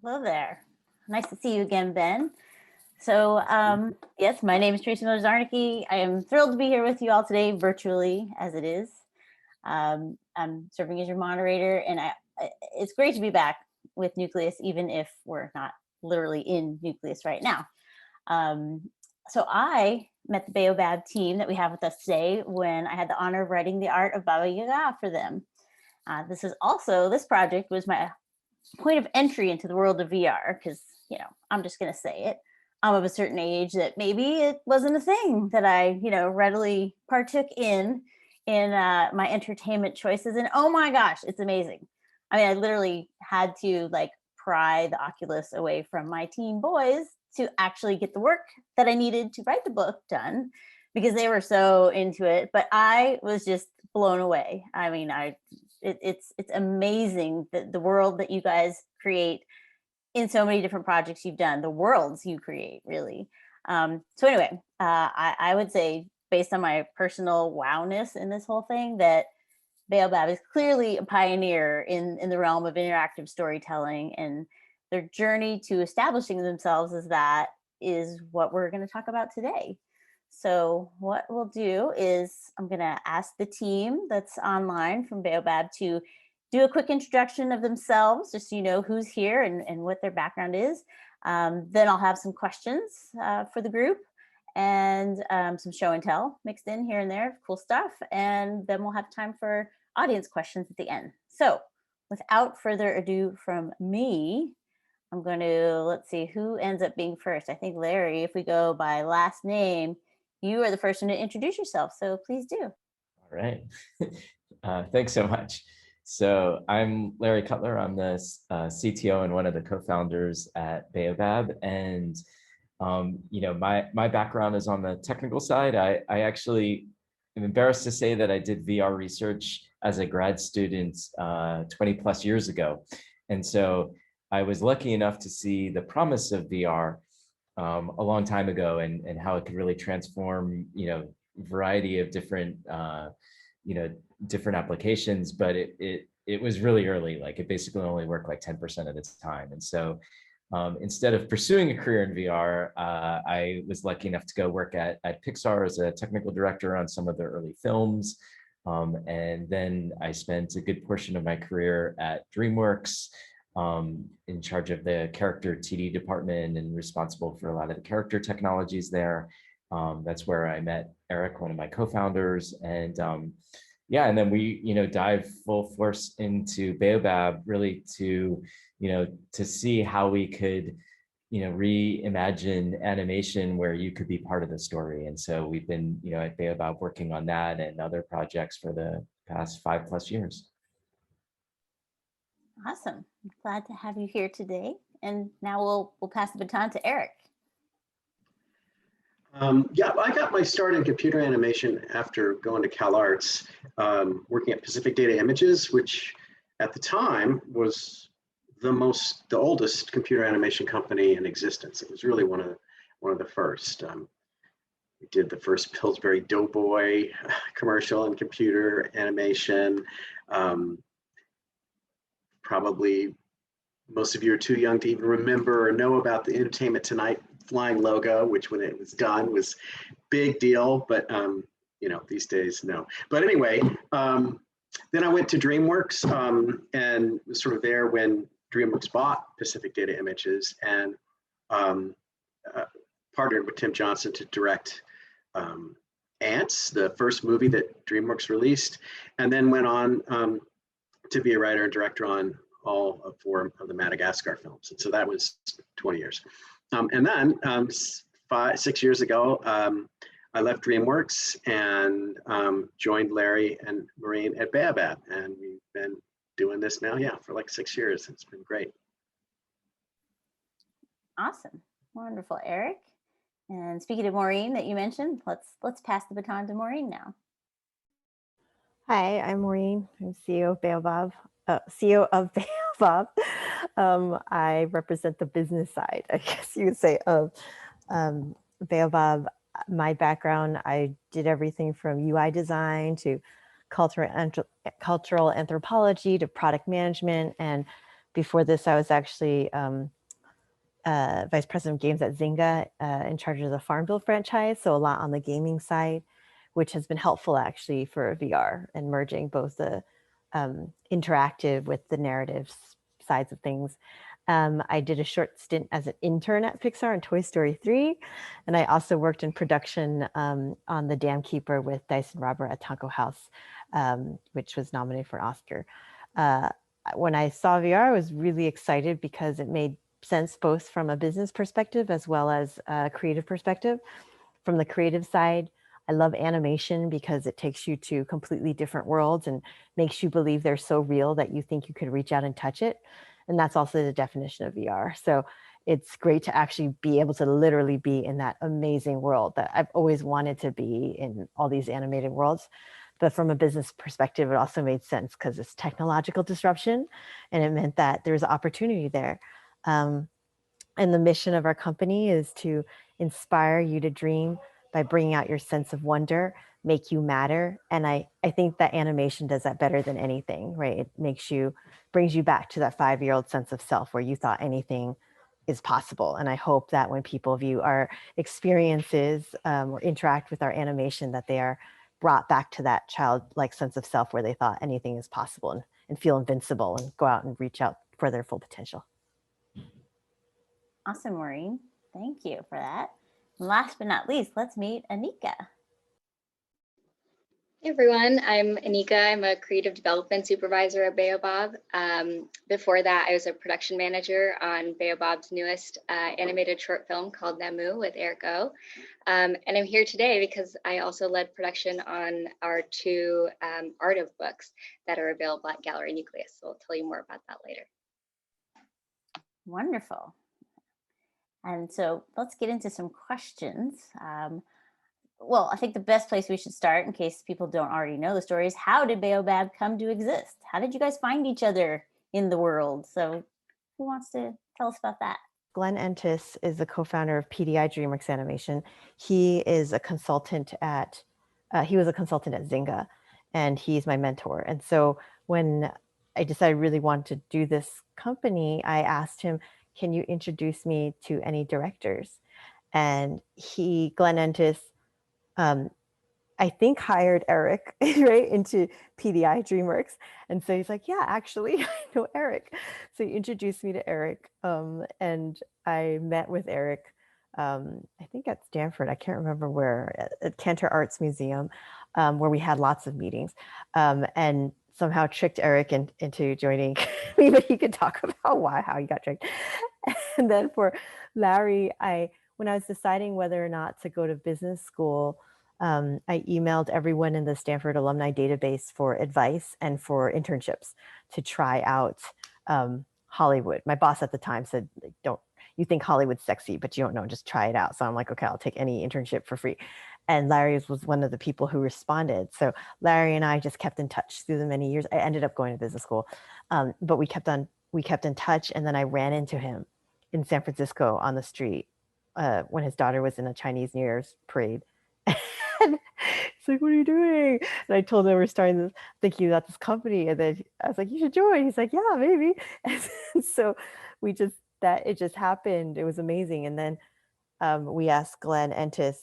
Hello there. Nice to see you again, Ben. So, yes, my name is Tracey Miller-Zarneke. I am thrilled to be here with you all today, virtually as it is. I'm serving as your moderator, and it's great to be back with Nucleus, even if we're not literally in Nucleus right now. So I met the Baobab team that we have with us today when I had the honor of writing the art of Baba Yaga for them. This project was my point of entry into the world of VR, because, I'm just going to say it. I'm of a certain age that maybe it wasn't a thing that I, readily partook in my entertainment choices. And oh my gosh, it's amazing. I mean, I literally had to pry the Oculus away from my teen boys to actually get the work that I needed to write the book done, because they were so into it. But I was just blown away. I mean, it's amazing the world that you guys create in so many different projects you've done, the worlds you create, really. So anyway, I would say, based on my personal wowness in this whole thing, that Baobab is clearly a pioneer in the realm of interactive storytelling, and their journey to establishing themselves as that is what we're going to talk about today. So what we'll do is I'm going to ask the team that's online from Baobab to do a quick introduction of themselves, just so you know who's here and what their background is. Then I'll have some questions for the group, and some show and tell mixed in here and there, cool stuff. And then we'll have time for audience questions at the end. So without further ado from me, I'm going to, let's see who ends up being first. I think Larry, if we go by last name, you are the first one to introduce yourself. So please do. All right. Thanks so much. So I'm Larry Cutler. I'm the CTO and one of the co-founders at Baobab. And, my background is on the technical side. I actually am embarrassed to say that I did VR research as a grad student 20 plus years ago. And so I was lucky enough to see the promise of VR a long time ago, and how it could really transform, a variety of different, different applications. But it was really early. Like, it basically only worked like 10% of the time. And so instead of pursuing a career in VR, I was lucky enough to go work at Pixar as a technical director on some of their early films. And then I spent a good portion of my career at DreamWorks, in charge of the character TD department and responsible for a lot of the character technologies there. That's where I met Eric, one of my co-founders. And and then we, dive full force into Baobab, really to see how we could, reimagine animation where you could be part of the story. And so we've been, at Baobab working on that and other projects for the past 5+ years. Awesome. I'm glad to have you here today. And now we'll pass the baton to Eric. I got my start in computer animation after going to CalArts, working at Pacific Data Images, which at the time was the oldest computer animation company in existence. It was really one of the first. We did the first Pillsbury Doughboy commercial in computer animation. Probably most of you are too young to even remember or know about the Entertainment Tonight flying logo, which when it was done was big deal, but these days, no. But anyway, then I went to DreamWorks and was sort of there when DreamWorks bought Pacific Data Images, and partnered with Tim Johnson to direct Ants, the first movie that DreamWorks released, and then went on to be a writer and director on all 4 of the Madagascar films. And so that was 20 years. And then 6 years ago, I left DreamWorks and joined Larry and Maureen at Baobab. And we've been doing this now, for like 6 years. It's been great. Awesome. Wonderful, Eric. And speaking of Maureen that you mentioned, let's pass the baton to Maureen now. Hi, I'm Maureen. I'm CEO of Baobab. I represent the business side, I guess you would say, of Baobab. My background, I did everything from UI design to cultural anthropology to product management, and Before this, I was actually vice president of games at Zynga, in charge of the Farmville franchise. So a lot on the gaming side, which has been helpful actually for VR and merging both the interactive with the narrative sides of things. I did a short stint as an intern at Pixar in Toy Story 3. And I also worked in production on The Dam Keeper with Dyson Robert at Taco House, which was nominated for an Oscar. When I saw VR, I was really excited because it made sense both from a business perspective as well as a creative perspective. From the creative side, I love animation because it takes you to completely different worlds and makes you believe they're so real that you think you could reach out and touch it. And that's also the definition of VR. So it's great to actually be able to literally be in that amazing world that I've always wanted to be in, all these animated worlds. But from a business perspective, it also made sense because it's technological disruption, and it meant that there's opportunity there. And the mission of our company is to inspire you to dream by bringing out your sense of wonder, make you matter. And I think that animation does that better than anything, right? It brings you back to that 5-year-old sense of self where you thought anything is possible. And I hope that when people view our experiences or interact with our animation, that they are brought back to that childlike sense of self where they thought anything is possible and feel invincible and go out and reach out for their full potential. Awesome, Maureen. Thank you for that. And last but not least, let's meet Anika. Hey everyone, I'm Anika. I'm a creative development supervisor at Baobab. Before that, I was a production manager on Baobab's newest animated short film called Namu with Eric O. And I'm here today because I also led production on our 2 art of books that are available at Gallery Nucleus. So I'll tell you more about that later. Wonderful. And so let's get into some questions. Well, I think the best place we should start, in case people don't already know the story, is how did Baobab come to exist? How did you guys find each other in the world? So who wants to tell us about that? Glenn Entis is the co-founder of PDI DreamWorks Animation. He is a consultant at, he was a consultant at Zynga, and he's my mentor. And so when I decided I really wanted to do this company, I asked him, can you introduce me to any directors? And Glenn Entis, I think hired Eric right into PDI DreamWorks. And so he's like, yeah, actually, I know Eric. So he introduced me to Eric, and I met with Eric, I think at Stanford, I can't remember where, at Cantor Arts Museum, where we had lots of meetings, and somehow tricked Eric into joining me, but he could talk about how he got tricked. And then for Larry, when I was deciding whether or not to go to business school, I emailed everyone in the Stanford alumni database for advice and for internships to try out Hollywood. My boss at the time said, you think Hollywood's sexy, but you don't know, just try it out. So I'm like, okay, I'll take any internship for free. And Larry was one of the people who responded. So Larry and I just kept in touch through the many years. I ended up going to business school, but we kept in touch. And then I ran into him in San Francisco on the street when his daughter was in a Chinese New Year's parade. And he's like, what are you doing? And I told him we're starting this, thinking about this company. And then I was like, you should join. He's like, yeah, maybe. And so it just happened. It was amazing. And then we asked Glenn Entis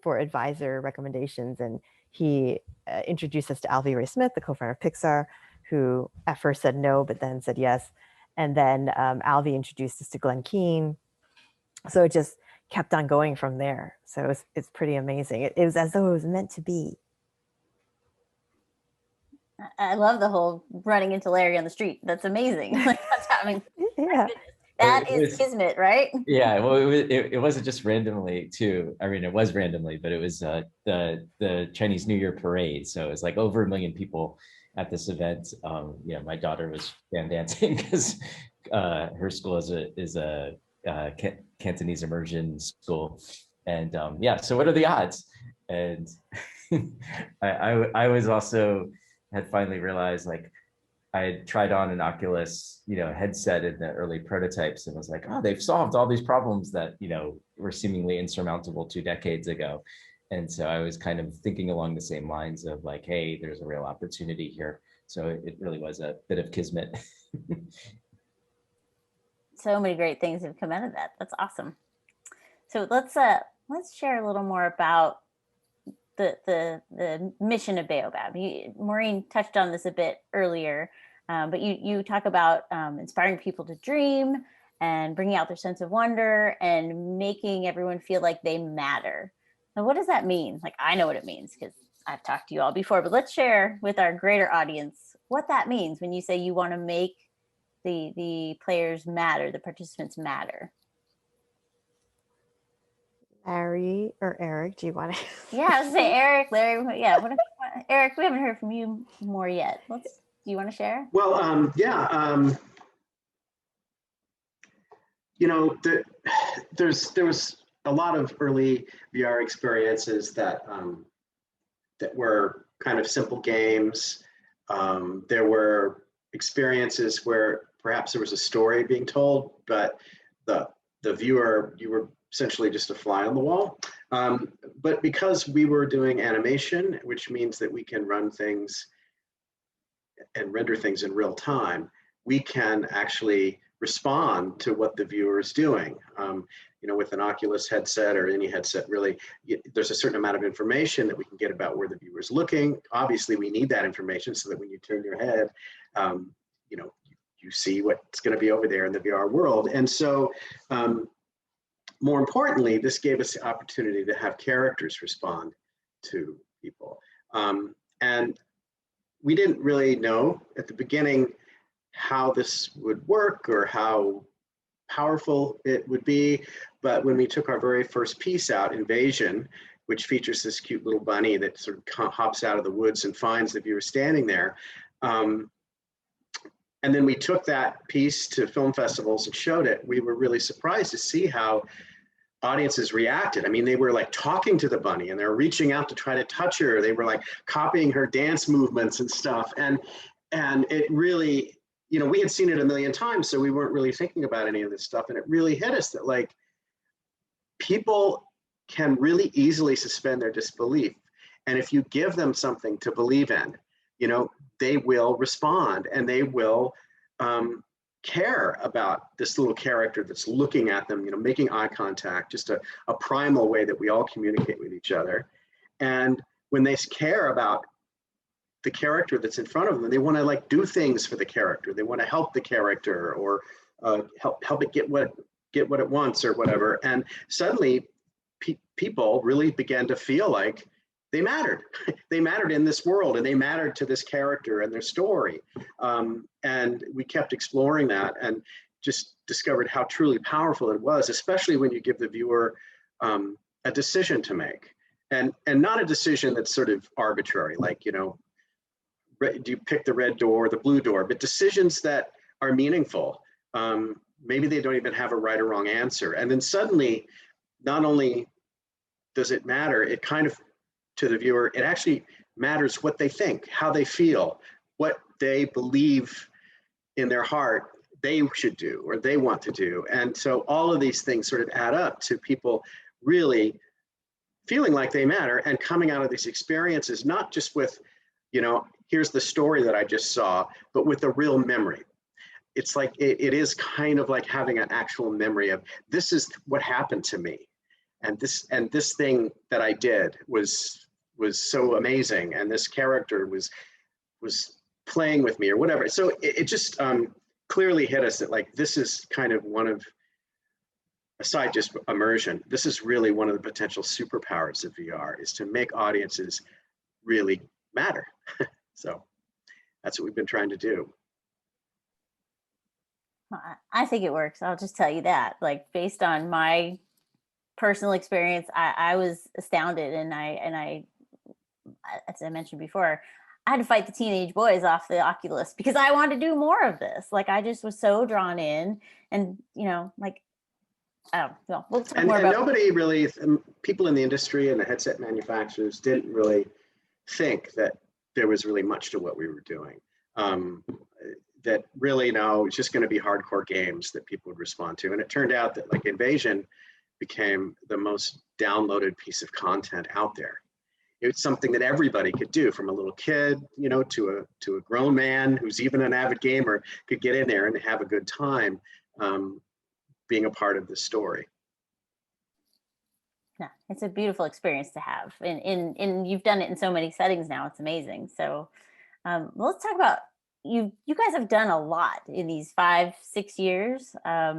for advisor recommendations. And he introduced us to Alvy Ray Smith, the co-founder of Pixar, who at first said no, but then said yes. And then Alvy introduced us to Glenn Keane. So it just kept on going from there. So it's pretty amazing. It was as though it was meant to be. I love the whole running into Larry on the street. That's amazing. Like, that's happening. Yeah. That is kismet, right? Yeah, well, it wasn't just randomly too. I mean, it was randomly, but it was the Chinese New Year parade. So it was like over 1 million people at this event. My daughter was fan dancing because her school is a Cantonese immersion school, and so what are the odds? And I was also had finally realized, like, I had tried on an Oculus headset in the early prototypes and was like, oh, they've solved all these problems that were seemingly insurmountable 2 decades ago. And so I was kind of thinking along the same lines of like, hey, there's a real opportunity here. So it really was a bit of kismet. so many great things have come out of that. That's awesome. So let's share a little more about the mission of Baobab. Maureen touched on this a bit earlier, but you talk about inspiring people to dream and bringing out their sense of wonder and making everyone feel like they matter. Now, what does that mean? Like, I know what it means because I've talked to you all before, but let's share with our greater audience what that means when you say you want to make the players matter, the participants matter. Larry or Eric, do you want to? Yeah, I was gonna say Eric, Larry. Yeah, Eric, we haven't heard from you more yet. Do you want to share? Well, you know, there was a lot of early VR experiences that were kind of simple games. There were experiences where perhaps there was a story being told, but the viewer, you were essentially just a fly on the wall. But because we were doing animation, which means that we can run things and render things in real time, we can actually respond to what the viewer is doing. You know, with an Oculus headset or any headset, really, there's a certain amount of information that we can get about where the viewer is looking. Obviously, we need that information so that when you turn your head, you know, you see what's going to be over there in the VR world. And so, more importantly, this gave us the opportunity to have characters respond to people. And we didn't really know at the beginning how this would work or how powerful it would be. But when we took our very first piece out, Invasion, which features this cute little bunny that sort of hops out of the woods and finds the viewer standing there. And then we took that piece to film festivals and showed it. We were really surprised to see how audiences reacted. I mean, they were like talking to the bunny and they were reaching out to try to touch her. They were like copying her dance movements and stuff. And it really, you know, we had seen it a million times, so we weren't really thinking about any of this stuff. And it really hit us that like people can really easily suspend their disbelief. And if you give them something to believe in, you know, they will respond and they will care about this little character that's looking at them, you know, making eye contact, just a primal way that we all communicate with each other. And when they care about the character that's in front of them, they want to like do things for the character. They want to help the character or help it get what it wants or whatever. And suddenly people really began to feel like they mattered. They mattered in this world and they mattered to this character and their story. And we kept exploring that and just discovered how truly powerful it was, especially when you give the viewer a decision to make. And not a decision that's sort of arbitrary, like, you know, do you pick the red door or the blue door, but decisions that are meaningful. Maybe they don't even have a right or wrong answer. And then suddenly, not only does it matter, it kind of, to the viewer, it actually matters what they think, how they feel, what they believe in their heart they should do or they want to do. And so all of these things sort of add up to people really feeling like they matter and coming out of these experiences, not just with, you know, here's the story that I just saw, but with a real memory. It's like, it is kind of like having an actual memory of, this is what happened to me. And this thing that I did was so amazing, and this character was playing with me or whatever. So it just clearly hit us that like this is kind of one of, aside just immersion, this is really one of the potential superpowers of VR, is to make audiences really matter. So that's what we've been trying to do. I think it works. I'll just tell you that, like, based on my personal experience, I was astounded, and I, as I mentioned before, I had to fight the teenage boys off the Oculus because I wanted to do more of this. Like, I just was so drawn in, and you know, like, I don't know. We'll talk more about. Nobody really, people in the industry and the headset manufacturers didn't really think that there was really much to what we were doing. That really, no, it's just going to be hardcore games that people would respond to. And it turned out that like Invasion became the most downloaded piece of content out there. It's something that everybody could do, from a little kid, you know, to a grown man who's even an avid gamer could get in there and have a good time. being a part of the story. Yeah, it's a beautiful experience to have, and you've done it in so many settings now. It's amazing. So, let's talk about you. You guys have done a lot in these 5-6 years. I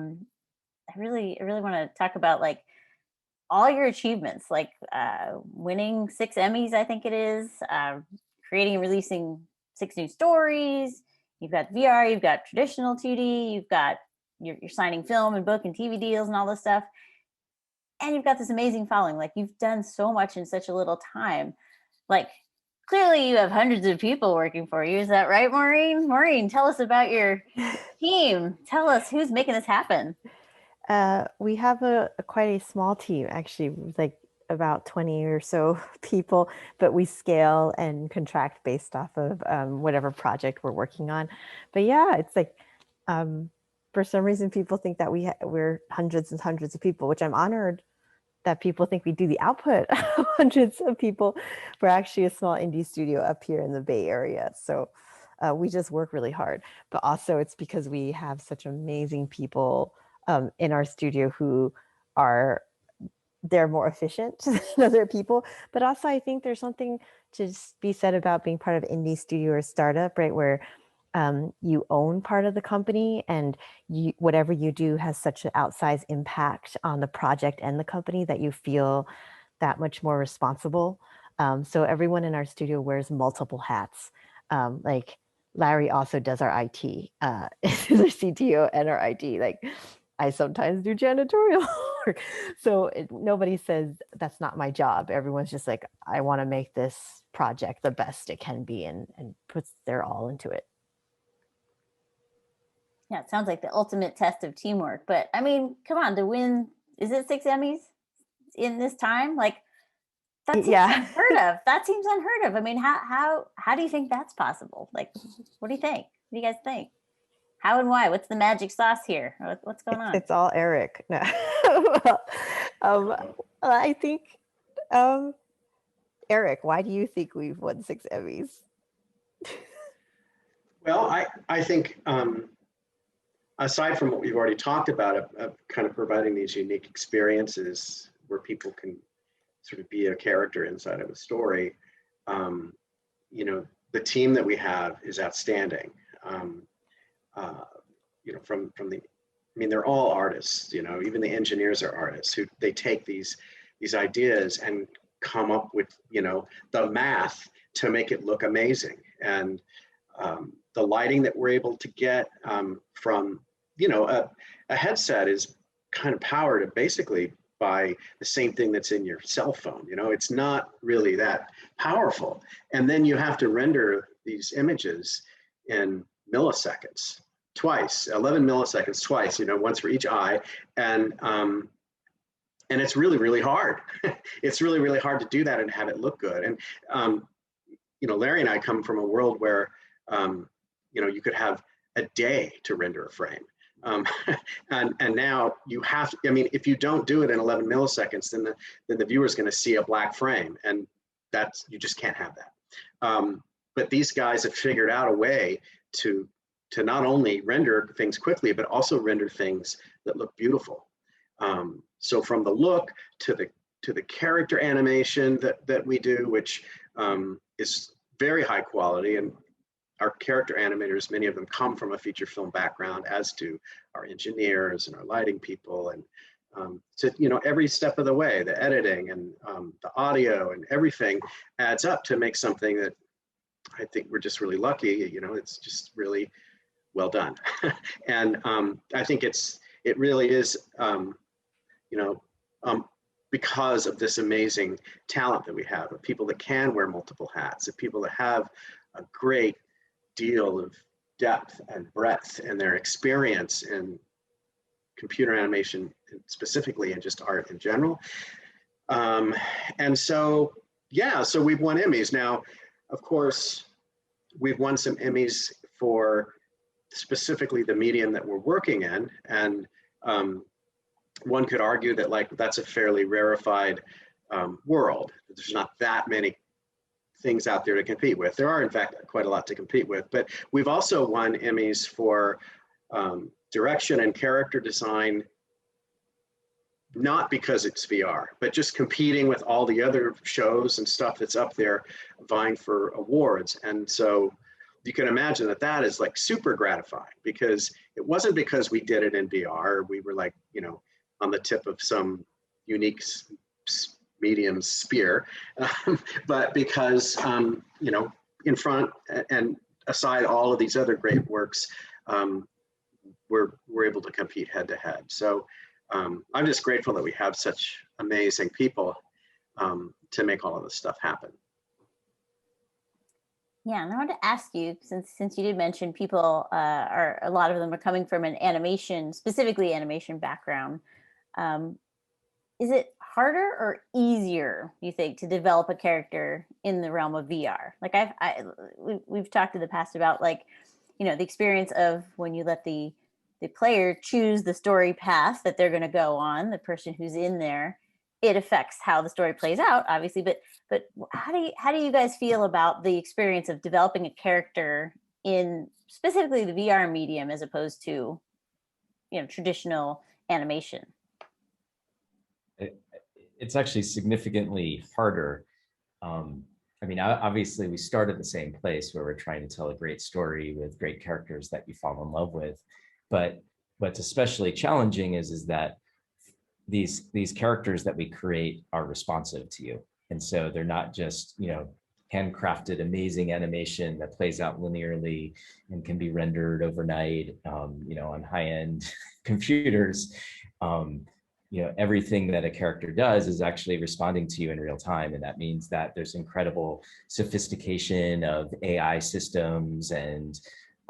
really want to talk about like all your achievements, like winning 6 Emmys, I think it is, creating and releasing 6 new stories. You've got VR, you've got traditional 2D, you've got you're signing film and book and TV deals and all this stuff. And you've got this amazing following. Like you've done so much in such a little time. Like clearly you have hundreds of people working for you. Is that right, Maureen? Maureen, tell us about your team. Tell us who's making this happen. We have a quite a small team, actually, like about 20 or so people, but we scale and contract based off of whatever project we're working on. But yeah, it's like, for some reason, people think that we're hundreds and hundreds of people, which I'm honored that people think we do the output of hundreds of people. We're actually a small indie studio up here in the Bay Area. So we just work really hard, but also it's because we have such amazing people in our studio who they're more efficient than other people. But also I think there's something to just be said about being part of indie studio or startup, right? Where you own part of the company and whatever you do has such an outsized impact on the project and the company that you feel that much more responsible. So everyone in our studio wears multiple hats. Like Larry also does our IT, is our CTO and our IT. Like I sometimes do janitorial work. So nobody says that's not my job. Everyone's just like, I want to make this project the best it can be and puts their all into it. Yeah, it sounds like the ultimate test of teamwork. But I mean, come on, to win, is it 6 Emmys in this time? Like that seems unheard of. That seems unheard of. I mean, how do you think that's possible? Like, what do you think? What do you guys think? How and why? What's the magic sauce here? What's going on? It's all Eric. No. I think, Eric, why do you think we've won 6 Emmys? Well, I think aside from what we've already talked about of kind of providing these unique experiences where people can sort of be a character inside of a story, you know, the team that we have is outstanding. You know, from the, I mean, they're all artists, you know, even the engineers are artists who they take these ideas and come up with, you know, the math to make it look amazing. And the lighting that we're able to get from, you know, a headset is kind of powered basically by the same thing that's in your cell phone. You know, it's not really that powerful. And then you have to render these images in milliseconds. Twice, 11 milliseconds twice, you know, once for each eye. And it's really, really hard. It's really, really hard to do that and have it look good. And, you know, Larry and I come from a world where, you know, you could have a day to render a frame. And now you have to, I mean, if you don't do it in 11 milliseconds, then the viewer's going to see a black frame, and that's, you just can't have that. But these guys have figured out a way to not only render things quickly, but also render things that look beautiful. So from the look to the character animation that we do, which is very high quality, and our character animators, many of them come from a feature film background, as do our engineers and our lighting people, and to, you know, every step of the way, the editing and the audio and everything adds up to make something that I think we're just really lucky. You know, it's just really well done. And I think it really is, you know, because of this amazing talent that we have, of people that can wear multiple hats, of people that have a great deal of depth and breadth in their experience in computer animation specifically, and just art in general. And so, yeah, so we've won Emmys. Now, of course, we've won some Emmys for specifically the medium that we're working in. And one could argue that, like, that's a fairly rarefied world. There's not that many things out there to compete with. There are, in fact, quite a lot to compete with. But we've also won Emmys for direction and character design not because it's VR, but just competing with all the other shows and stuff that's up there vying for awards. And so you can imagine that that is like super gratifying, because it wasn't because we did it in VR. We were like, you know, on the tip of some unique medium spear, but because, you know, in front and aside all of these other great works, we're able to compete head to head. So I'm just grateful that we have such amazing people to make all of this stuff happen. Yeah, and I wanted to ask you, since you did mention people are, a lot of them are coming from an animation, specifically animation background. Is it harder or easier, you think, to develop a character in the realm of VR? Like we've talked in the past about, like, you know, the experience of when you let the player choose the story path that they're going to go on, the person who's in there, it affects how the story plays out, obviously. But how do you guys feel about the experience of developing a character in specifically the VR medium as opposed to, you know, traditional animation? It's actually significantly harder. I mean, obviously we start at the same place where we're trying to tell a great story with great characters that you fall in love with. But what's especially challenging is that these characters that we create are responsive to you. And so they're not just, you know, handcrafted, amazing animation that plays out linearly and can be rendered overnight, you know, on high-end computers. You know, everything that a character does is actually responding to you in real time. And that means that there's incredible sophistication of AI systems and,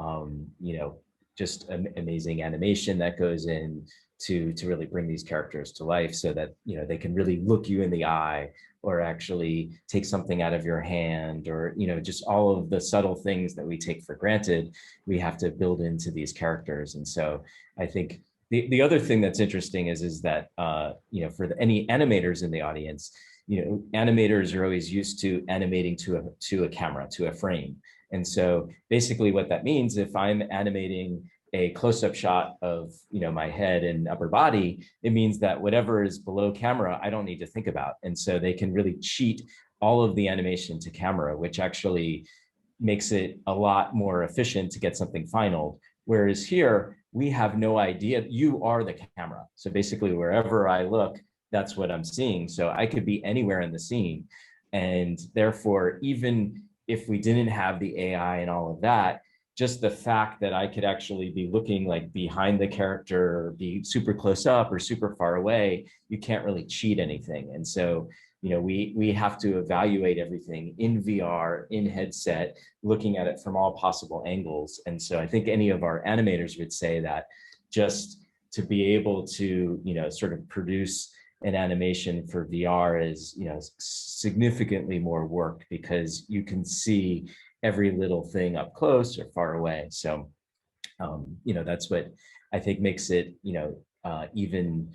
you know, just amazing animation that goes in to really bring these characters to life, so that, you know, they can really look you in the eye, or actually take something out of your hand, or, you know, just all of the subtle things that we take for granted, we have to build into these characters. And so I think the other thing that's interesting is that, you know, for any animators in the audience, you know, animators are always used to animating to a camera, to a frame. And so basically what that means, if I'm animating a close-up shot of, you know, my head and upper body, it means that whatever is below camera, I don't need to think about. And so they can really cheat all of the animation to camera, which actually makes it a lot more efficient to get something final. Whereas here, we have no idea. You are the camera. So basically, wherever I look, that's what I'm seeing. So I could be anywhere in the scene. And therefore, even if we didn't have the AI and all of that, just the fact that I could actually be looking like behind the character, or be super close up or super far away, you can't really cheat anything. And so, you know, we have to evaluate everything in VR, in headset, looking at it from all possible angles. And so I think any of our animators would say that just to be able to, you know, sort of produce an animation for VR is, you know, significantly more work, because you can see every little thing up close or far away. So, you know, that's what I think makes it, you know, even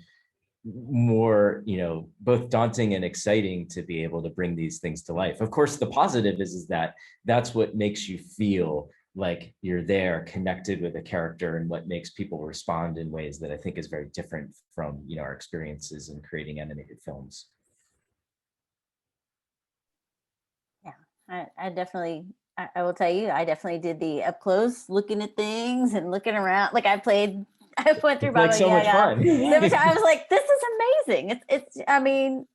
more, you know, both daunting and exciting to be able to bring these things to life. Of course, the positive is that that's what makes you feel like you're there, connected with a character, and what makes people respond in ways that I think is very different from, you know, our experiences in creating animated films. Yeah, I definitely, I will tell you, I definitely did the up close looking at things and looking around. Like I went through Like so much fun. I was like, this is amazing. It's I mean,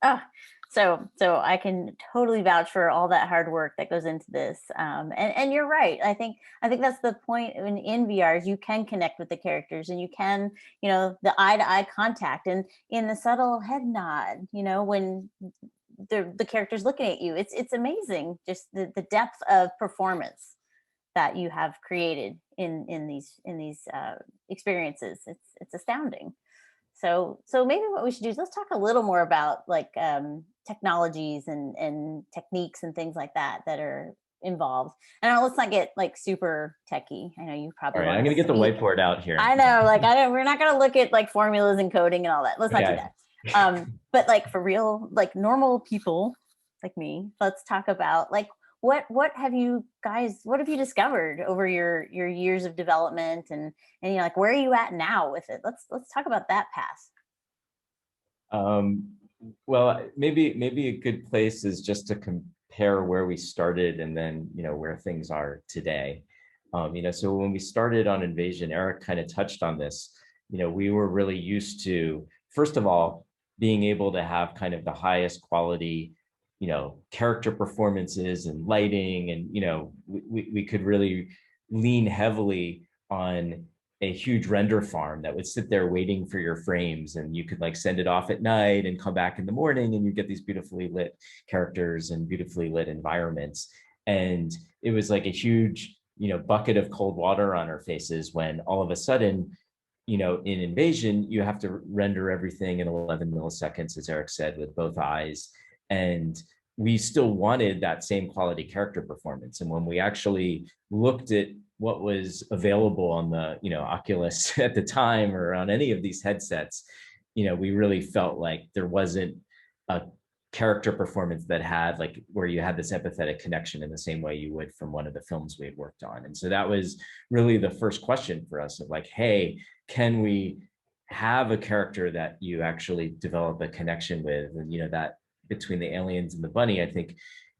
so I can totally vouch for all that hard work that goes into this. And you're right. I think that's the point in VR is you can connect with the characters, and you can, you know, the eye to eye contact, and in the subtle head nod, you know, when the character's looking at you. It's amazing, just the depth of performance that you have created in these experiences. It's astounding. So maybe what we should do is let's talk a little more about like technologies and techniques and things like that are involved. And let's not get like super techie. I know you probably. All right, I'm gonna get the whiteboard out here. I know, like we're not gonna look at like formulas and coding and all that. Let's not do that. But like for real, like normal people like me, let's talk about like what have you discovered over your years of development, and you know, like where are you at now with it? Let's talk about that path. Well, maybe a good place is just to compare where we started and then, where things are today. So when we started on Invasion, Eric kind of touched on this. We were really used to, first of all, being able to have kind of the highest quality, character performances and lighting, and we could really lean heavily on a huge render farm that would sit there waiting for your frames, and you could like send it off at night and come back in the morning, and you get these beautifully lit characters and beautifully lit environments. And it was like a huge, bucket of cold water on our faces when all of a sudden, in Invasion, you have to render everything in 11 milliseconds, as Eric said, with both eyes. And we still wanted that same quality character performance. And when we actually looked at what was available on the, Oculus at the time, or on any of these headsets, we really felt like there wasn't a character performance that had like where you had this empathetic connection in the same way you would from one of the films we had worked on. And so that was really the first question for us of like, hey, can we have a character that you actually develop a connection with? And that between the aliens and the bunny, I think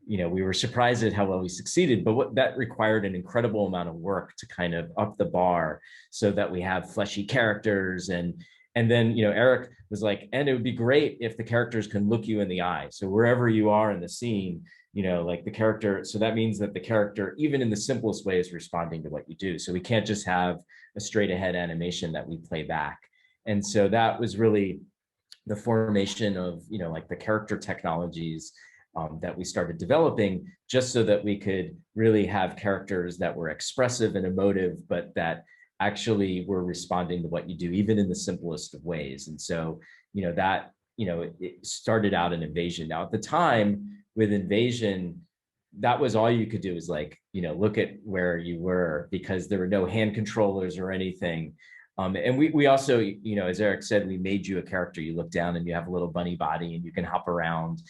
we were surprised at how well we succeeded, but what that required an incredible amount of work to kind of up the bar so that we have fleshy characters. And then, Eric was like, and it would be great if the characters can look you in the eye. So wherever you are in the scene, like the character, so that means that the character, even in the simplest way, is responding to what you do. So we can't just have a straight ahead animation that we play back. And so that was really the formation of, like the character technologies that we started developing, just so that we could really have characters that were expressive and emotive, but that actually were responding to what you do, even in the simplest of ways. And so, that, it started out in Invasion. Now, at the time with Invasion, that was all you could do, is like, look at where you were, because there were no hand controllers or anything. And we also, as Eric said, we made you a character. You look down and you have a little bunny body and you can hop around.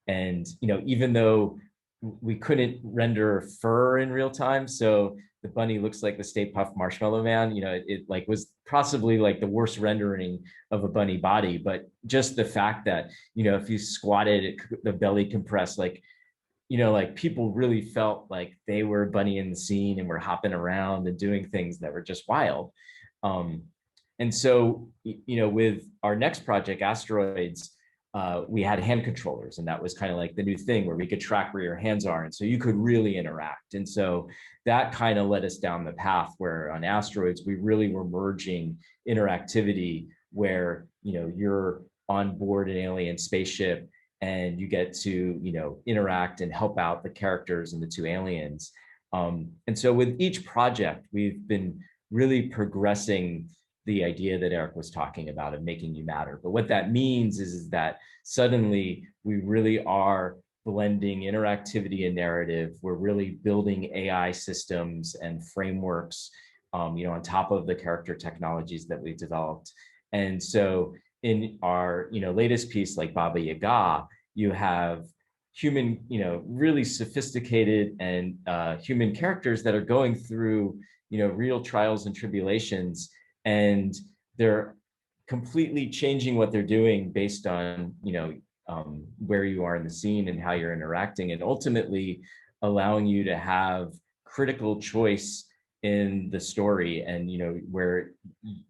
And, even though we couldn't render fur in real time, so the bunny looks like the Stay Puft Marshmallow Man, it like was possibly like the worst rendering of a bunny body. But just the fact that, if you squatted, the belly compressed, like, like people really felt like they were bunny in the scene and were hopping around and doing things that were just wild. And so, with our next project, Asteroids, we had hand controllers, and that was kind of like the new thing where we could track where your hands are. And so you could really interact. And so that kind of led us down the path where on Asteroids, we really were merging interactivity where, you're on board an alien spaceship and you get to, interact and help out the characters and the two aliens. And so with each project, we've been really progressing the idea that Eric was talking about of making you matter. But what that means is that suddenly we really are blending interactivity and narrative. We're really building AI systems and frameworks, on top of the character technologies that we've developed. And so in our, latest piece, like Baba Yaga, you have human, really sophisticated and human characters that are going through, real trials and tribulations, and they're completely changing what they're doing based on, where you are in the scene and how you're interacting, and ultimately allowing you to have critical choice in the story, and where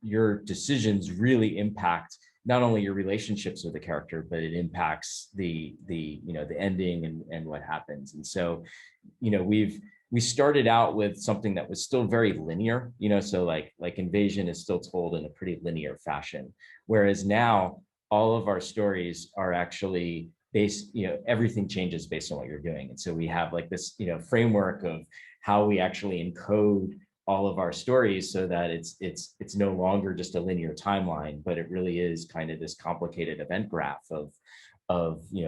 your decisions really impact not only your relationships with the character, but it impacts the ending and what happens. And so, we started out with something that was still very linear, so like Invasion is still told in a pretty linear fashion, whereas now all of our stories are actually based, everything changes based on what you're doing. And so we have like this, framework of how we actually encode all of our stories so that it's no longer just a linear timeline, but it really is kind of this complicated event graph of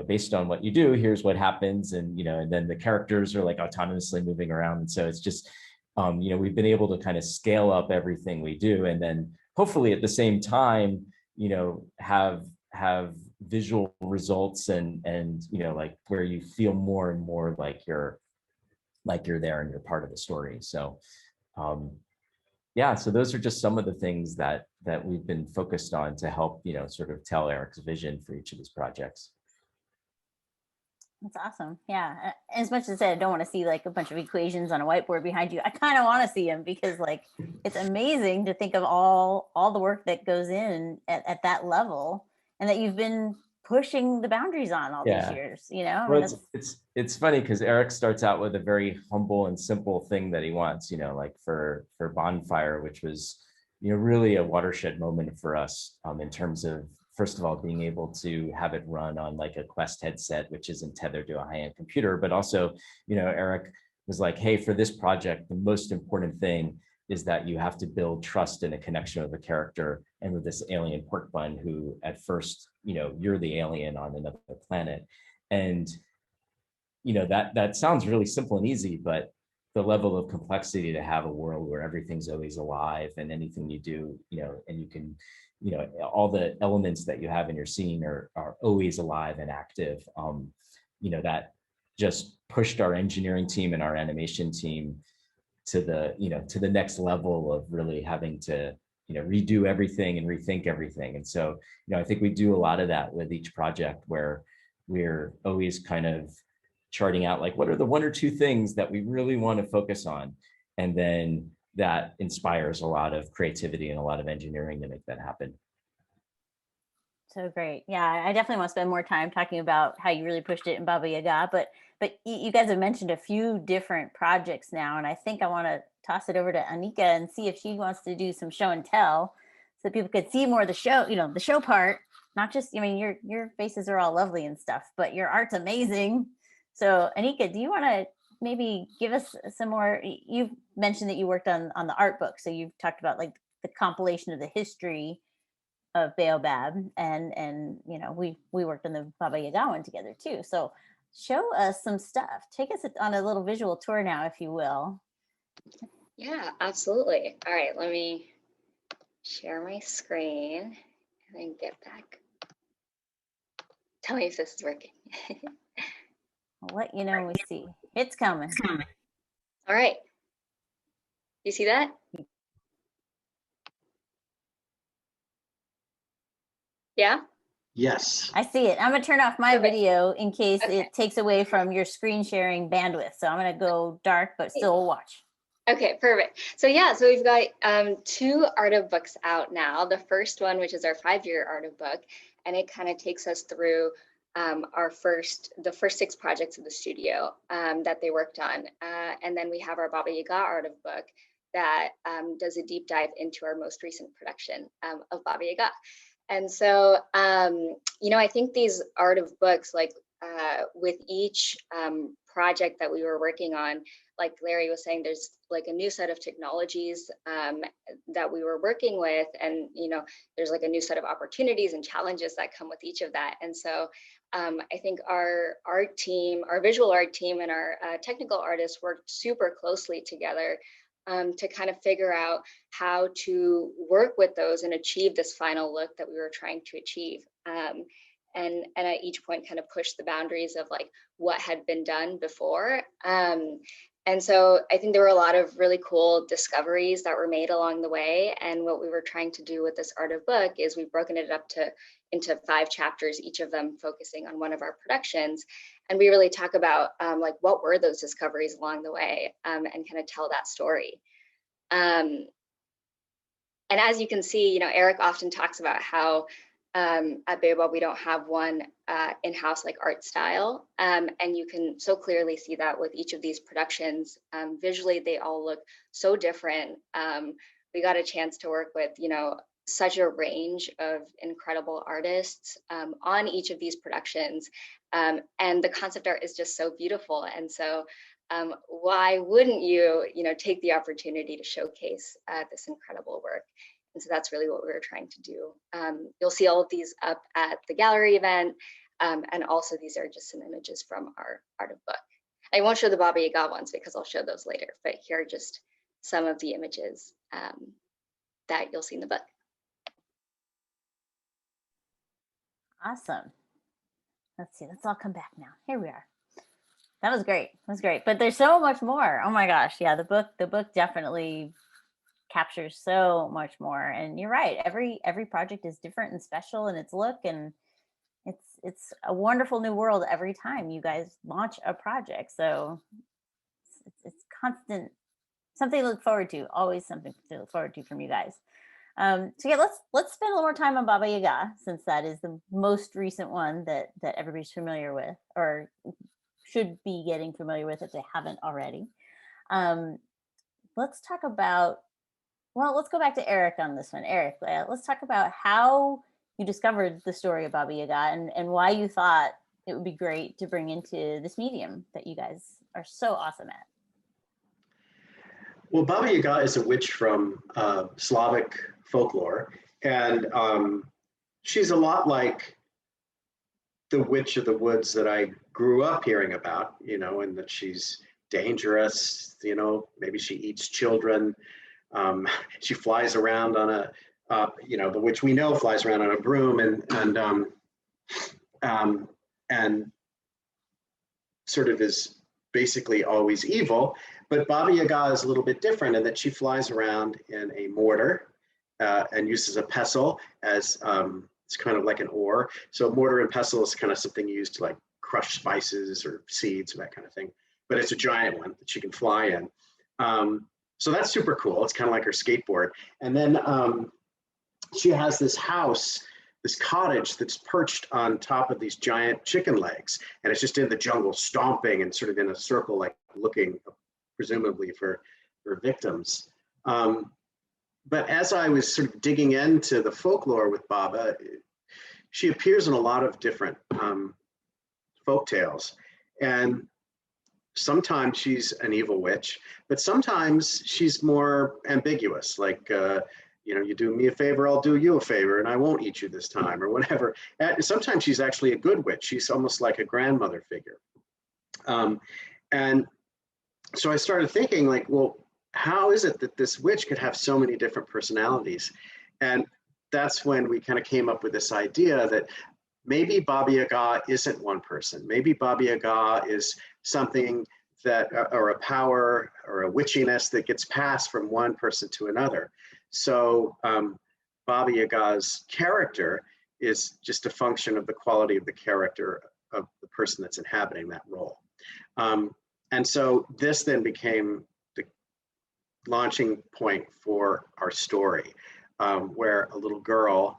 based on what you do, here's what happens. And and then the characters are like autonomously moving around. And so it's just we've been able to kind of scale up everything we do, and then hopefully at the same time have visual results and like where you feel more and more like you're there and you're part of the story. So yeah, so those are just some of the things that we've been focused on to help, sort of tell Eric's vision for each of these projects. That's awesome. Yeah. As much as I said, I don't want to see like a bunch of equations on a whiteboard behind you. I kind of want to see them because like it's amazing to think of all the work that goes in at that level, and that you've been pushing the boundaries on all these years, I Well, mean, it's funny because Eric starts out with a very humble and simple thing that he wants, like for Bonfire, which was, really a watershed moment for us, in terms of, first of all, being able to have it run on like a Quest headset, which isn't tethered to a high-end computer, but also, Eric was like, hey, for this project, the most important thing is that you have to build trust and a connection with a character and with this alien pork bun who at first, you're the alien on another planet. And, that sounds really simple and easy, but the level of complexity to have a world where everything's always alive and anything you do, and you can, all the elements that you have in your scene are always alive and active. That just pushed our engineering team and our animation team to the next level of really having to, redo everything and rethink everything. And so, I think we do a lot of that with each project where we're always kind of charting out like, what are the one or two things that we really want to focus on? And then that inspires a lot of creativity and a lot of engineering to make that happen. So great. Yeah, I definitely want to spend more time talking about how you really pushed it in Baba Yaga, but you guys have mentioned a few different projects now, and I think I want to toss it over to Anika and see if she wants to do some show and tell so people could see more of the show, the show part, not just, I mean, your faces are all lovely and stuff, but your art's amazing. So Anika, do you want to maybe give us some more? You've mentioned that you worked on the art book, so you've talked about like the compilation of the history of Baobab, and we worked on the Baba Yaga one together too. So show us some stuff. Take us on a little visual tour now, if you will. Yeah, absolutely. All right, let me share my screen and then get back. Tell me if this is working. I'll let you know when we see. It's coming. All right. You see that? Yeah? Yes. I see it. I'm going to turn off my Okay. video in case Okay. it takes away from your screen sharing bandwidth. So I'm going to go dark, but still watch. Okay, perfect. So yeah, so we've got 2 art of books out now. The first one, which is our 5-year art of book, and it kind of takes us through the first 6 projects of the studio that they worked on. And then we have our Baba Yaga art of book that does a deep dive into our most recent production of Baba Yaga. And so, I think these art of books, like with each project that we were working on, like Larry was saying, there's like a new set of technologies that we were working with, and there's like a new set of opportunities and challenges that come with each of that. And so I think our art team, our visual art team, and our technical artists worked super closely together to kind of figure out how to work with those and achieve this final look that we were trying to achieve. And at each point kind of push the boundaries of like what had been done before. And so I think there were a lot of really cool discoveries that were made along the way. And what we were trying to do with this art of book is we've broken it up into 5 chapters, each of them focusing on one of our productions. And we really talk about like what were those discoveries along the way, and kind of tell that story. And as you can see, Eric often talks about how at Baobab we don't have one in-house like art style, and you can so clearly see that with each of these productions. Visually, they all look so different. We got a chance to work with such a range of incredible artists on each of these productions, and the concept art is just so beautiful. And so why wouldn't you take the opportunity to showcase this incredible work? And so that's really what we were trying to do. You'll see all of these up at the gallery event, and also these are just some images from our art of book. I won't show the Baba Yaga ones because I'll show those later, but here are just some of the images that you'll see in the book. Awesome. Let's see. Let's all come back now. Here we are. That was great. That was great. But there's so much more. Oh my gosh. Yeah, the book definitely captures so much more. And you're right, every project is different and special in its look, and it's a wonderful new world every time you guys launch a project. So it's constant, something to look forward to, always something to look forward to from you guys. So yeah, let's spend a little more time on Baba Yaga, since that is the most recent one that everybody's familiar with, or should be getting familiar with if they haven't already. Let's talk about, well, let's go back to Eric on this one. Eric, let's talk about how you discovered the story of Baba Yaga and why you thought it would be great to bring into this medium that you guys are so awesome at. Well, Baba Yaga is a witch from Slavic folklore, and she's a lot like the witch of the woods that I grew up hearing about, you know, and that she's dangerous, you know, maybe she eats children. She flies around on a, you know, the witch we know flies around on a broom and sort of is basically always evil. But Baba Yaga is a little bit different in that she flies around in a mortar and uses a pestle as it's kind of like an oar. So mortar and pestle is kind of something used to like crush spices or seeds or that kind of thing. But it's a giant one that she can fly in. So that's super cool. It's kind of like her skateboard. And then she has this house, this cottage that's perched on top of these giant chicken legs. And it's just in the jungle stomping and sort of in a circle, like looking presumably for victims. But as I was sort of digging into the folklore with Baba, she appears in a lot of different folk tales. And sometimes she's an evil witch, but sometimes she's more ambiguous, like, you know, you do me a favor, I'll do you a favor, and I won't eat you this time, or whatever. And sometimes she's actually a good witch. She's almost like a grandmother figure. And so I started thinking, like, well, how is it that this witch could have so many different personalities? And that's when we kind of came up with this idea that maybe Baba Yaga isn't one person. Maybe Baba Yaga is something that, or a power or a witchiness that gets passed from one person to another. So Baba Yaga's character is just a function of the quality of the character of the person that's inhabiting that role. And so this then became the launching point for our story, where a little girl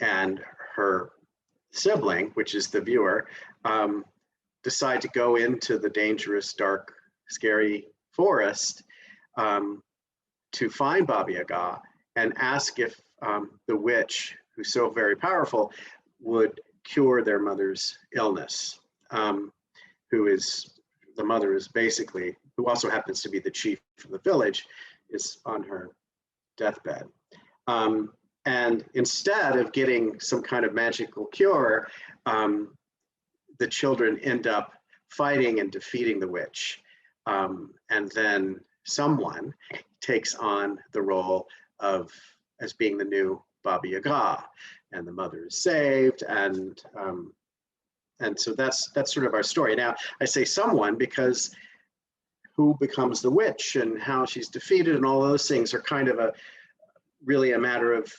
and her sibling, which is the viewer, decide to go into the dangerous, dark, scary forest to find Baba Yaga and ask if the witch, who's so very powerful, would cure their mother's illness, the mother is basically, who also happens to be the chief of the village, is on her deathbed. And instead of getting some kind of magical cure, the children end up fighting and defeating the witch. And then someone takes on the role of as being the new Baba Yaga, and the mother is saved, and so that's sort of our story. Now, I say someone because who becomes the witch and how she's defeated and all those things are kind of really a matter of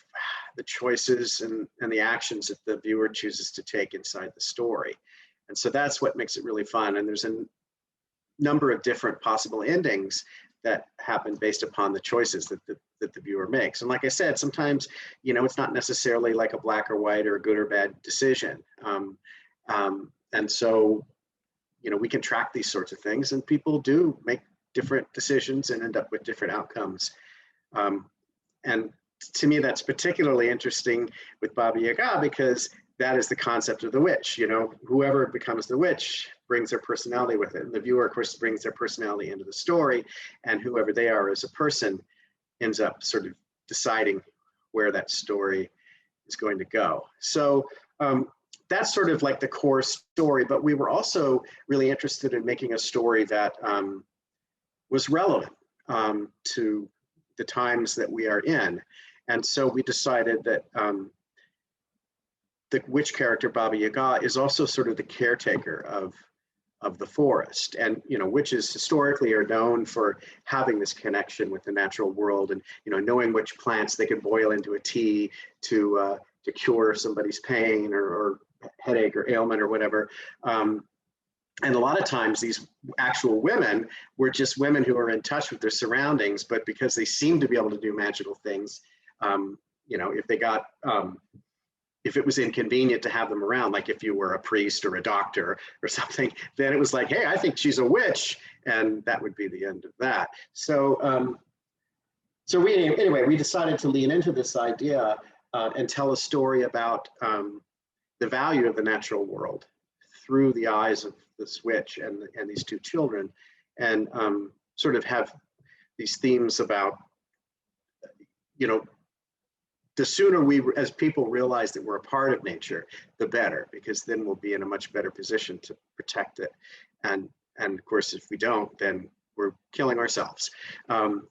the choices and the actions that the viewer chooses to take inside the story. And so that's what makes it really fun. And there's a number of different possible endings that happen based upon the choices that the viewer makes. And like I said, sometimes, you know, it's not necessarily like a black or white or a good or bad decision. And so, you know, we can track these sorts of things, and people do make different decisions and end up with different outcomes. And to me, that's particularly interesting with Baba Yaga, because that is the concept of the witch. You know, whoever becomes the witch brings their personality with it. And the viewer, of course, brings their personality into the story, and whoever they are as a person ends up sort of deciding where that story is going to go. So that's sort of like the core story, but we were also really interested in making a story that was relevant to the times that we are in. And so we decided that the witch character Baba Yaga is also sort of the caretaker of the forest. And, you know, witches historically are known for having this connection with the natural world and, you know, knowing which plants they could boil into a tea to cure somebody's pain or headache or ailment or whatever. And a lot of times these actual women were just women who are in touch with their surroundings, but because they seem to be able to do magical things, you know, if they got, if it was inconvenient to have them around, like if you were a priest or a doctor or something, then it was like, hey, I think she's a witch. And that would be the end of that. So, anyway, we decided to lean into this idea and tell a story about the value of the natural world through the eyes of this witch and these two children, and sort of have these themes about, you know, the sooner we, as people, realize that we're a part of nature, the better, because then we'll be in a much better position to protect it. And of course, if we don't, then we're killing ourselves.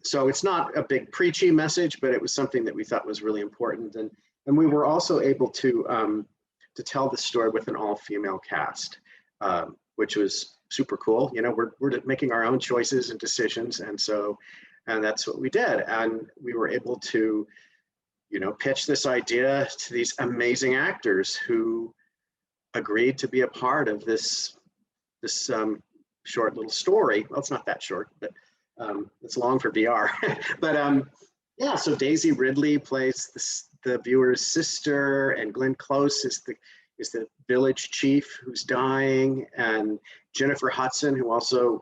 So it's not a big preachy message, but it was something that we thought was really important. And we were also able to tell the story with an all-female cast, which was super cool. You know, we're making our own choices and decisions, and that's what we did. And we were able to, you know, pitch this idea to these amazing actors who agreed to be a part of this short little story. Well, it's not that short, but it's long for VR. But yeah, so Daisy Ridley plays the viewer's sister, and Glenn Close is the village chief who's dying, and Jennifer Hudson, who also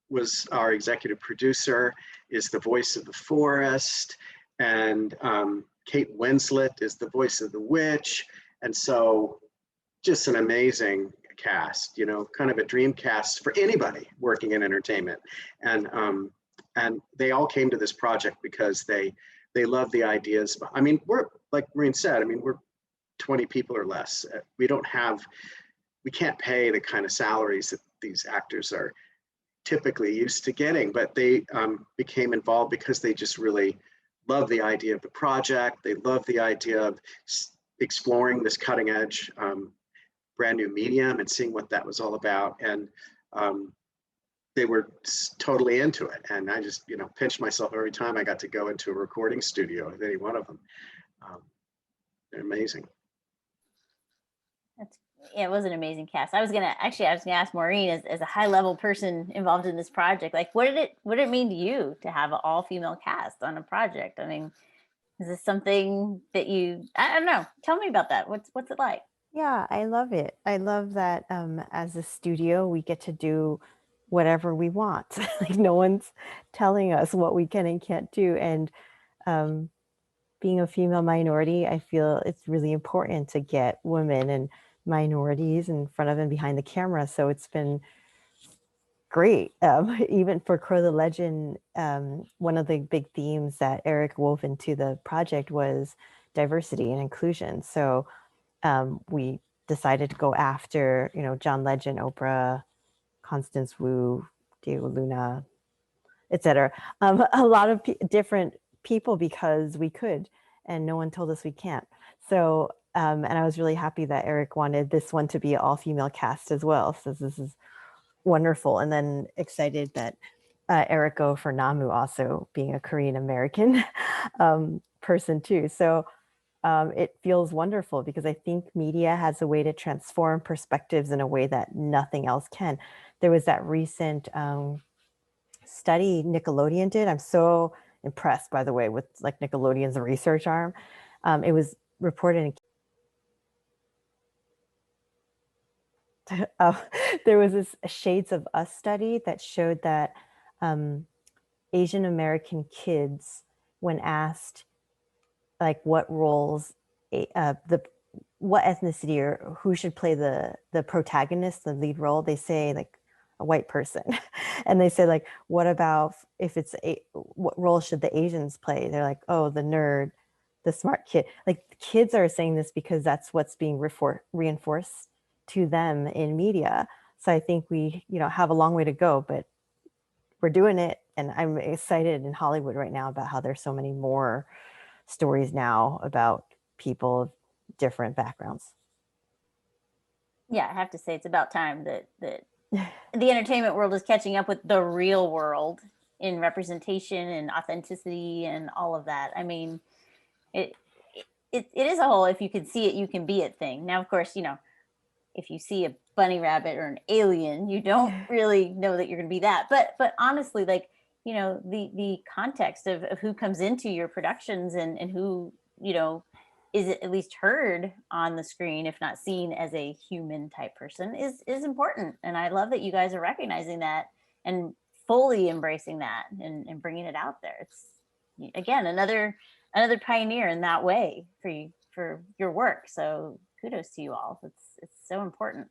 was our executive producer, is the voice of the forest, and Kate Winslet is the voice of the witch. And so just an amazing cast, you know, kind of a dream cast for anybody working in entertainment. And they all came to this project because they love the ideas. I mean, we're, like Maureen said, I mean, we're 20 people or less. We can't pay the kind of salaries that these actors are typically used to getting, but they became involved because they just really love the idea of the project. They love the idea of exploring this cutting edge, brand new medium and seeing what that was all about. And they were totally into it. And I just, you know, pinched myself every time I got to go into a recording studio with any one of them. They're amazing. Yeah, it was an amazing cast. I was gonna ask Maureen, as a high level person involved in this project, like what did it mean to you to have an all female cast on a project? I mean, is this something that I don't know, tell me about that. What's it like? Yeah, I love it. I love that as a studio, we get to do whatever we want. Like no one's telling us what we can and can't do. And being a female minority, I feel it's really important to get women and minorities in front of and behind the camera. So it's been great. Even for Crow the Legend, one of the big themes that Eric wove into the project was diversity and inclusion. So we decided to go after, you know, John Legend, Oprah, Constance Wu, Diego Luna, etc. A lot of different people, because we could, and no one told us we can't. So, and I was really happy that Eric wanted this one to be an all-female cast as well. So this is wonderful. And then excited that Eric go for Namu also being a Korean American person too. So it feels wonderful, because I think media has a way to transform perspectives in a way that nothing else can. There was that recent study Nickelodeon did. I'm so impressed, by the way, with like Nickelodeon's research arm. It was reported in there was this Shades of Us study that showed that Asian American kids, when asked like what roles, what ethnicity or who should play the protagonist, the lead role, they say like a white person. And they say like, what about if it's what role should the Asians play? They're like, oh, the nerd, the smart kid. Like kids are saying this because that's what's being reinforced to them in media. So I think we, you know, have a long way to go, but we're doing it. And I'm excited in Hollywood right now about how there's so many more stories now about people of different backgrounds. Yeah, I have to say it's about time that the entertainment world is catching up with the real world in representation and authenticity and all of that. I mean, it it is a whole if you can see it, you can be it thing. Now, of course, if you see a bunny rabbit or an alien, you don't really know that you're going to be that. But honestly, like, the context of who comes into your productions and who, is at least heard on the screen, if not seen as a human type person, is important. And I love that you guys are recognizing that and fully embracing that and bringing it out there. It's, again, another pioneer in that way for your work. So kudos to you all. It's so important.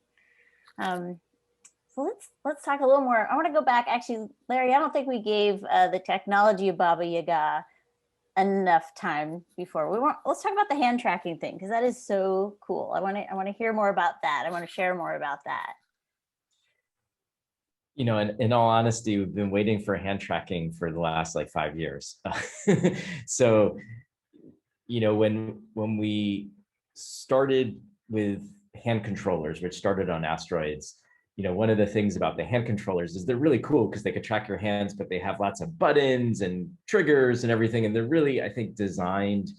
So let's talk a little more. I want to go back. Actually, Larry, I don't think we gave the technology of Baba Yaga enough time before. Let's talk about the hand tracking thing, because that is so cool. I want to hear more about that. I want to share more about that. In all honesty, we've been waiting for hand tracking for the last like 5 years. So, when we started with hand controllers, which started on asteroids, one of the things about the hand controllers is they're really cool because they can track your hands, but they have lots of buttons and triggers and everything. And they're really, I think, designed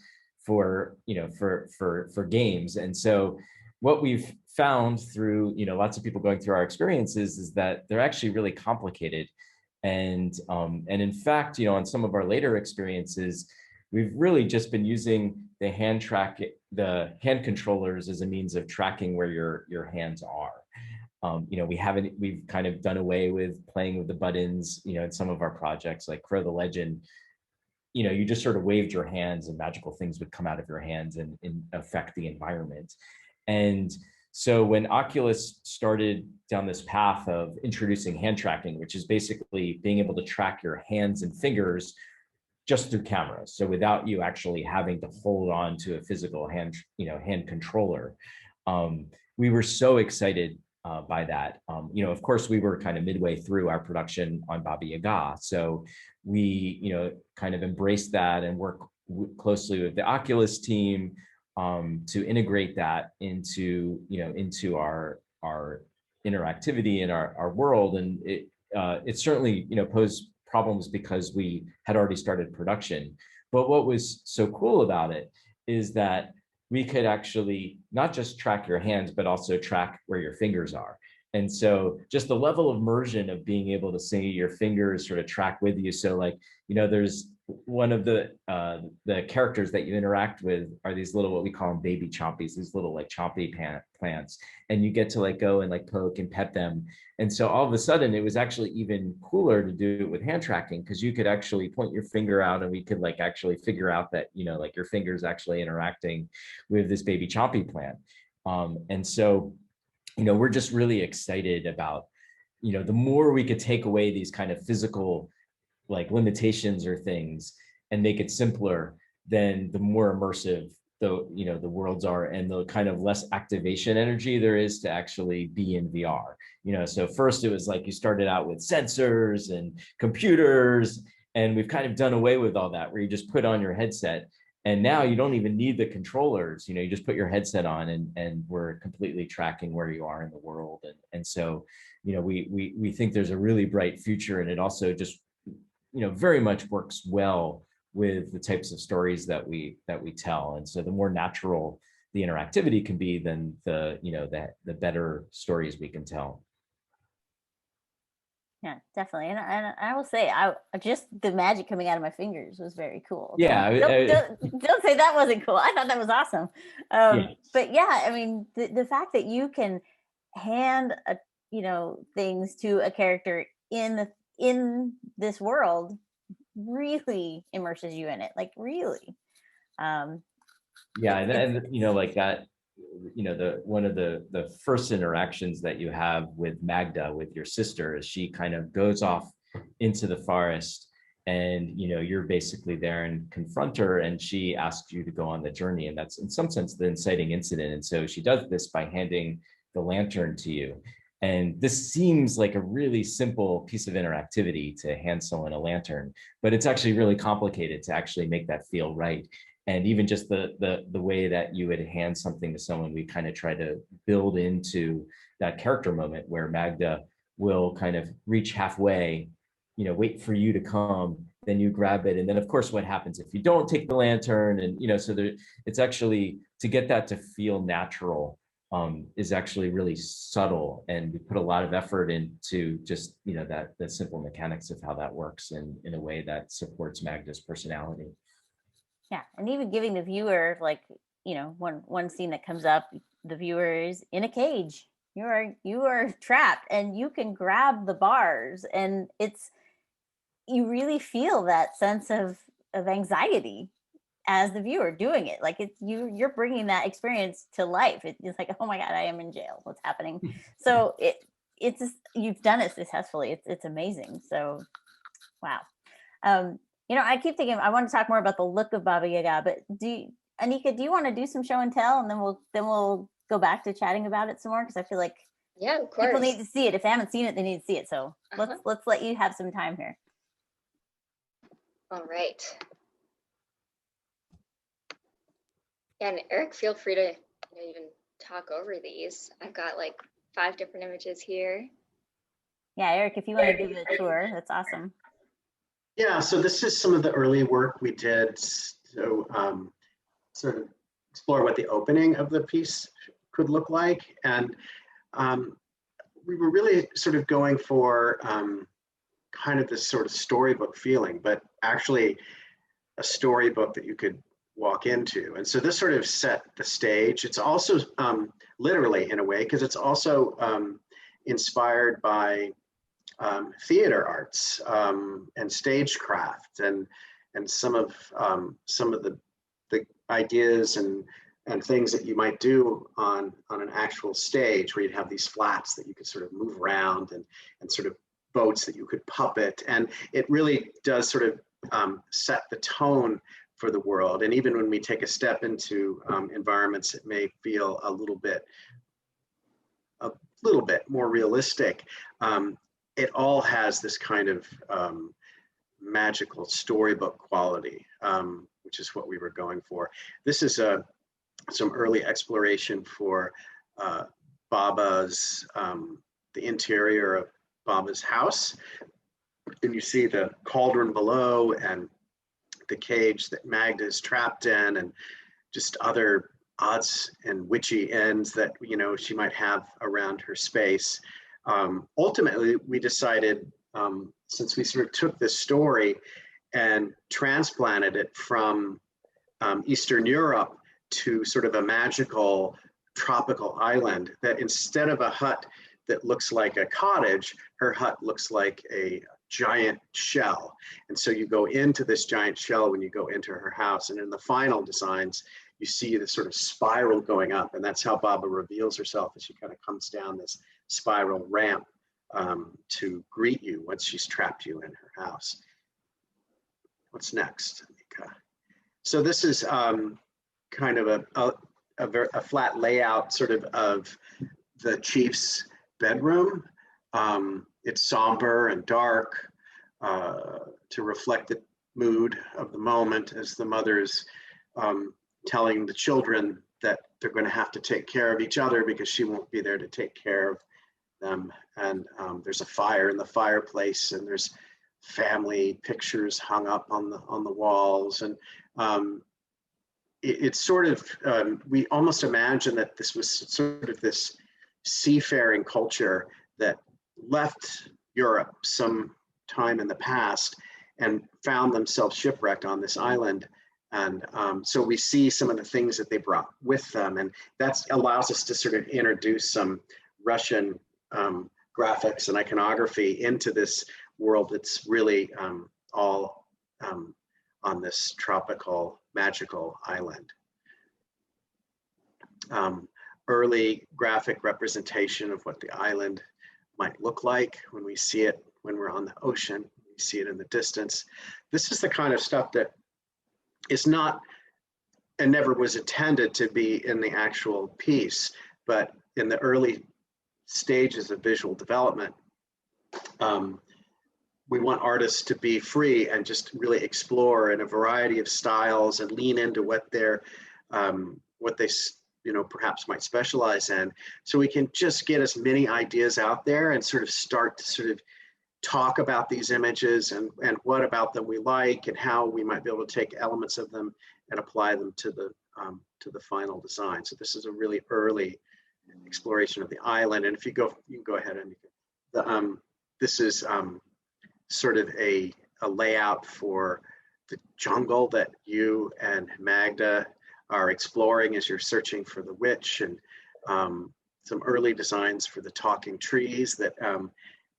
for games. And so what we've found through, lots of people going through our experiences is that they're actually really complicated. And in fact, on some of our later experiences, we've really just been using the hand controllers as a means of tracking where your hands are. We've kind of done away with playing with the buttons, in some of our projects like Crow the Legend. You just sort of waved your hands and magical things would come out of your hands and affect the environment. And so when Oculus started down this path of introducing hand tracking, which is basically being able to track your hands and fingers just through cameras, so without you actually having to hold on to a physical hand controller, we were so excited by that. Of course, we were kind of midway through our production on Baba Yaga, so we kind of embraced that and work closely with the Oculus team to integrate that into our interactivity in our world. And it certainly posed problems because we had already started production. But what was so cool about it is that we could actually not just track your hands, but also track where your fingers are. And so just the level of immersion of being able to see your fingers sort of track with you. So like, there's one of the characters that you interact with are these little, what we call them baby chompies, these little like chompy plants. And you get to like go and like poke and pet them. And so all of a sudden it was actually even cooler to do it with hand tracking, because you could actually point your finger out and we could like actually figure out that, like your finger's actually interacting with this baby chompy plant. And so, we're just really excited about, the more we could take away these kind of physical like limitations or things and make it simpler, then the more immersive the worlds are and the kind of less activation energy there is to actually be in VR. So first it was like you started out with sensors and computers, and we've kind of done away with all that, where you just put on your headset. And now you don't even need the controllers, you just put your headset on and we're completely tracking where you are in the world. And so, we think there's a really bright future, and it also just, very much works well with the types of stories that we tell. And so the more natural the interactivity can be, then the better stories we can tell. Yeah, definitely. And I will say, just the magic coming out of my fingers was very cool. Yeah. Don't say that wasn't cool. I thought that was awesome. Yeah. But yeah, I mean, the fact that you can hand things to a character in this world really immerses you in it, like really. Yeah, and like that, one of the first interactions that you have with Magda, with your sister, is she kind of goes off into the forest, and you're basically there and confront her, and she asks you to go on the journey, and that's in some sense the inciting incident. And so she does this by handing the lantern to you. And this seems like a really simple piece of interactivity to hand someone a lantern, but it's actually really complicated to actually make that feel right. And even just the way that you would hand something to someone, we kind of try to build into that character moment where Magda will kind of reach halfway, wait for you to come, then you grab it. And then of course, what happens if you don't take the lantern? And, so it's actually, to get that to feel natural is actually really subtle. And we put a lot of effort into just, that the simple mechanics of how that works in a way that supports Magda's personality. Yeah, and even giving the viewer, like, one scene that comes up, the viewer is in a cage. You are trapped, and you can grab the bars, and you really feel that sense of anxiety as the viewer doing it. Like you're bringing that experience to life. It's like, oh my God, I am in jail. What's happening? So it's just, you've done it successfully. It's amazing. So, wow. I keep thinking I want to talk more about the look of Baba Yaga, but Anika, do you want to do some show and tell, and then we'll go back to chatting about it some more? Because I feel like yeah, of course, people need to see it. If they haven't seen it, they need to see it. So let's let you have some time here. All right. Yeah, and Eric, feel free to even talk over these. I've got like 5 different images here. Yeah, Eric, if you want to give it a tour, that's awesome. Yeah, so this is some of the early work we did to sort of explore what the opening of the piece could look like. And we were really sort of going for kind of this sort of storybook feeling, but actually a storybook that you could walk into. And so this sort of set the stage. It's also literally in a way, because it's also inspired by theater arts and stagecraft and some of the ideas and things that you might do on an actual stage, where you'd have these flats that you could sort of move around and sort of boats that you could puppet. And it really does sort of set the tone for the world. And even when we take a step into environments that may feel a little bit more realistic, it all has this kind of magical storybook quality, which is what we were going for. This is some early exploration for Baba's, the interior of Baba's house. And you see the cauldron below and the cage that Magda is trapped in, and just other odds and witchy ends that she might have around her space. Ultimately, we decided, since we sort of took this story and transplanted it from Eastern Europe to sort of a magical tropical island, that instead of a hut that looks like a cottage, her hut looks like a giant shell. And so you go into this giant shell when you go into her house. And in the final designs, you see the sort of spiral going up. And that's how Baba reveals herself, as she kind of comes down this spiral ramp to greet you once she's trapped you in her house. What's next, Anika? So this is kind of a flat layout sort of the chief's bedroom. It's somber and dark to reflect the mood of the moment, as the mother's telling the children that they're going to have to take care of each other because she won't be there to take care of them. And there's a fire in the fireplace, and there's family pictures hung up on the walls. And it's sort of, we almost imagine that this was sort of this seafaring culture that left Europe some time in the past and found themselves shipwrecked on this island. And so we see some of the things that they brought with them, and that allows us to sort of introduce some Russian graphics and iconography into this world that's really all on this tropical, magical island. Early graphic representation of what the island might look like when we see it, when we're on the ocean, we see it in the distance. This is the kind of stuff that is not and never was intended to be in the actual piece, but in the early stages of visual development, we want artists to be free and just really explore in a variety of styles and lean into what they're, what they, perhaps might specialize in. So we can just get as many ideas out there and sort of start to sort of talk about these images and what about them we like and how we might be able to take elements of them and apply them to the final design. So this is a really early exploration of the island. And if you go, you can go ahead and this is sort of a layout for the jungle that you and Magda are exploring as you're searching for the witch, and some early designs for the talking trees that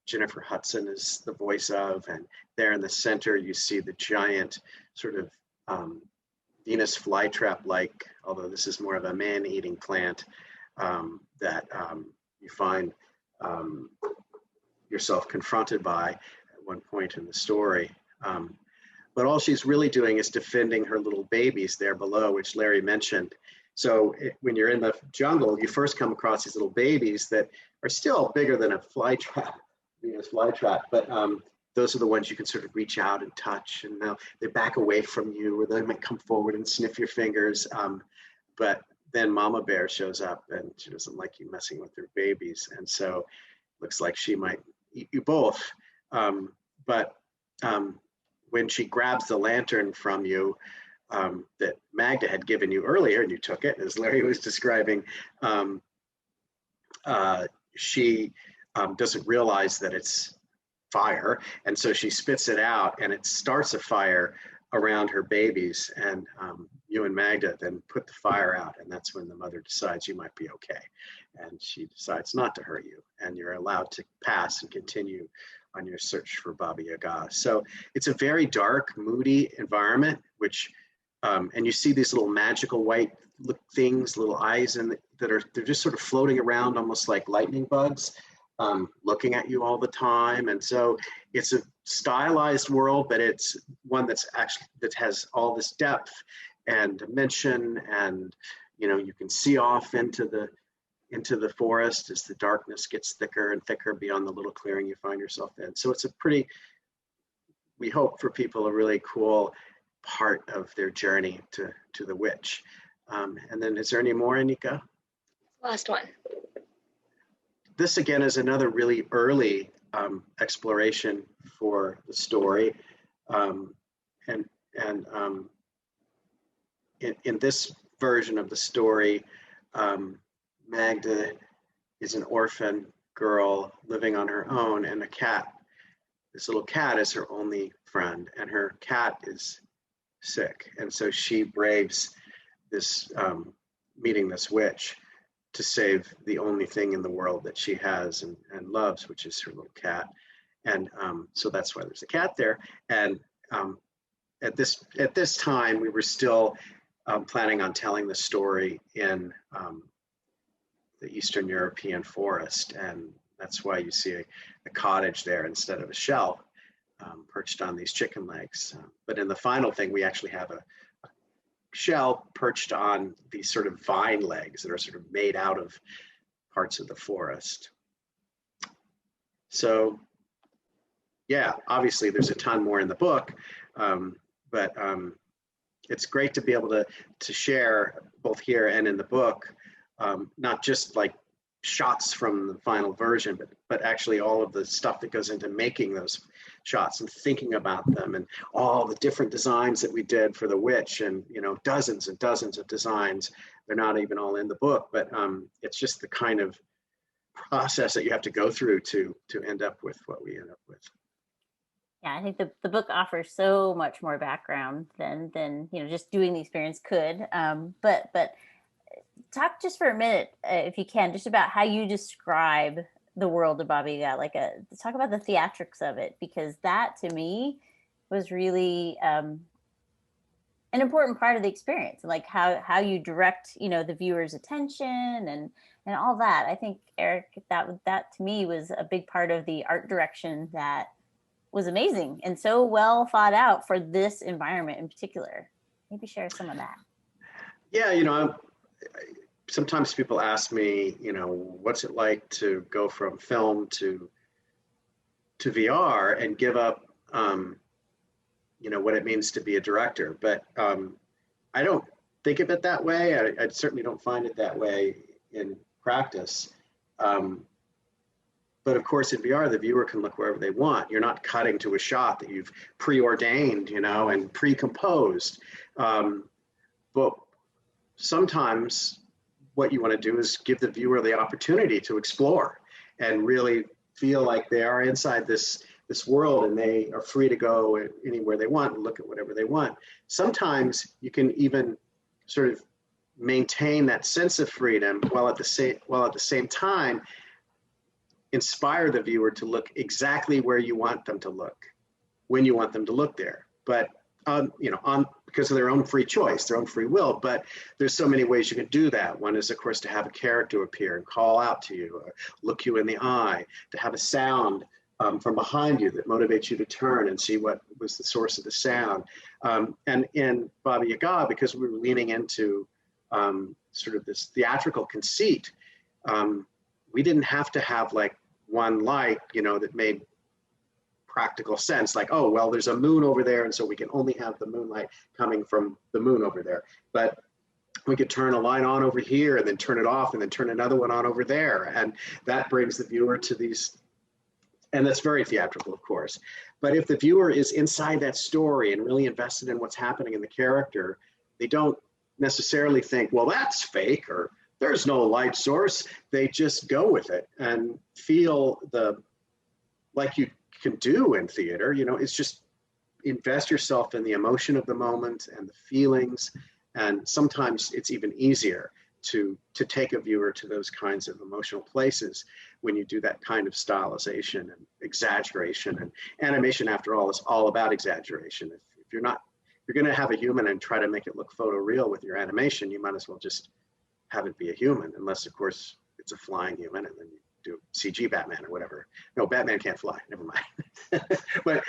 Jennifer Hudson is the voice of. And there in the center, you see the giant sort of Venus flytrap-like, although this is more of a man-eating plant that you find yourself confronted by at one point in the story. But all she's really doing is defending her little babies there below, which Larry mentioned. So when you're in the jungle, you first come across these little babies that are still bigger than a flytrap, Venus flytrap, but those are the ones you can sort of reach out and touch, and now they back away from you, or they might come forward and sniff your fingers. But then Mama Bear shows up, and she doesn't like you messing with her babies, and so looks like she might eat you both. But when she grabs the lantern from you that Magda had given you earlier, and you took it, as Larry was describing, she doesn't realize that it's fire, and so she spits it out, and it starts a fire around her babies, and you and Magda then put the fire out, and that's when the mother decides you might be okay, and she decides not to hurt you, and you're allowed to pass and continue on your search for Baba Yaga. So it's a very dark, moody environment, which, and you see these little magical white things, little eyes, and they're just sort of floating around, almost like lightning bugs, looking at you all the time. And so it's a stylized world, but it's one that's actually, that has all this depth and dimension, and you can see off into the forest as the darkness gets thicker and thicker beyond the little clearing you find yourself in. So it's a pretty, we hope for people, a really cool part of their journey to the witch. And then is there any more, Anika? Last one. This again is another really early exploration for the story. In this version of the story, Magda is an orphan girl living on her own, and this little cat is her only friend, and her cat is sick. And so she braves this, meeting this witch to save the only thing in the world that she has and loves, which is her little cat. And so that's why there's a cat there. And at this time, we were still planning on telling the story in the Eastern European forest, and that's why you see a cottage there instead of a shell perched on these chicken legs. But in the final thing, we actually have a shell perched on these sort of vine legs that are sort of made out of parts of the forest. So yeah, obviously there's a ton more in the book, but it's great to be able to share both here and in the book, not just like shots from the final version, but actually all of the stuff that goes into making those shots and thinking about them, and all the different designs that we did for the witch, and dozens and dozens of designs. They're not even all in the book, but it's just the kind of process that you have to go through to end up with what we end up with. Yeah, I think the book offers so much more background than just doing the experience could. But talk just for a minute, if you can, just about how you describe the world of Baba Yaga. Talk about the theatrics of it, because that to me was really an important part of the experience, like how you direct the viewer's attention and all that. I think, Eric, that to me was a big part of the art direction that was amazing and so well thought out for this environment in particular. Maybe share some of that. Yeah, sometimes people ask me, what's it like to go from film to to VR and give up, what it means to be a director. But I don't think of it that way. I certainly don't find it that way in practice. But of course, in VR, the viewer can look wherever they want. You're not cutting to a shot that you've preordained, and pre-composed. But sometimes what you want to do is give the viewer the opportunity to explore and really feel like they are inside this world, and they are free to go anywhere they want and look at whatever they want. Sometimes you can even sort of maintain that sense of freedom while at the same time inspire the viewer to look exactly where you want them to look, when you want them to look there. But because of their own free choice, their own free will. But there's so many ways you can do that. One is, of course, to have a character appear and call out to you, or look you in the eye, to have a sound from behind you that motivates you to turn and see what was the source of the sound. And in Baba Yaga, because we were leaning into sort of this theatrical conceit, we didn't have to have like one light, that made practical sense, like, oh, well, there's a moon over there, and so we can only have the moonlight coming from the moon over there. But we could turn a light on over here and then turn it off and then turn another one on over there. And that brings the viewer to these, and that's very theatrical, of course. But if the viewer is inside that story and really invested in what's happening in the character, they don't necessarily think, well, that's fake, or there's no light source. They just go with it and feel like you can do in theater, it's just invest yourself in the emotion of the moment and the feelings. And sometimes it's even easier to take a viewer to those kinds of emotional places when you do that kind of stylization and exaggeration. And animation, after all, is all about exaggeration. If you're going to have a human and try to make it look photoreal with your animation, you might as well just have it be a human, unless, of course, it's a flying human, and then you do CG Batman or whatever. No, Batman can't fly. Never mind. But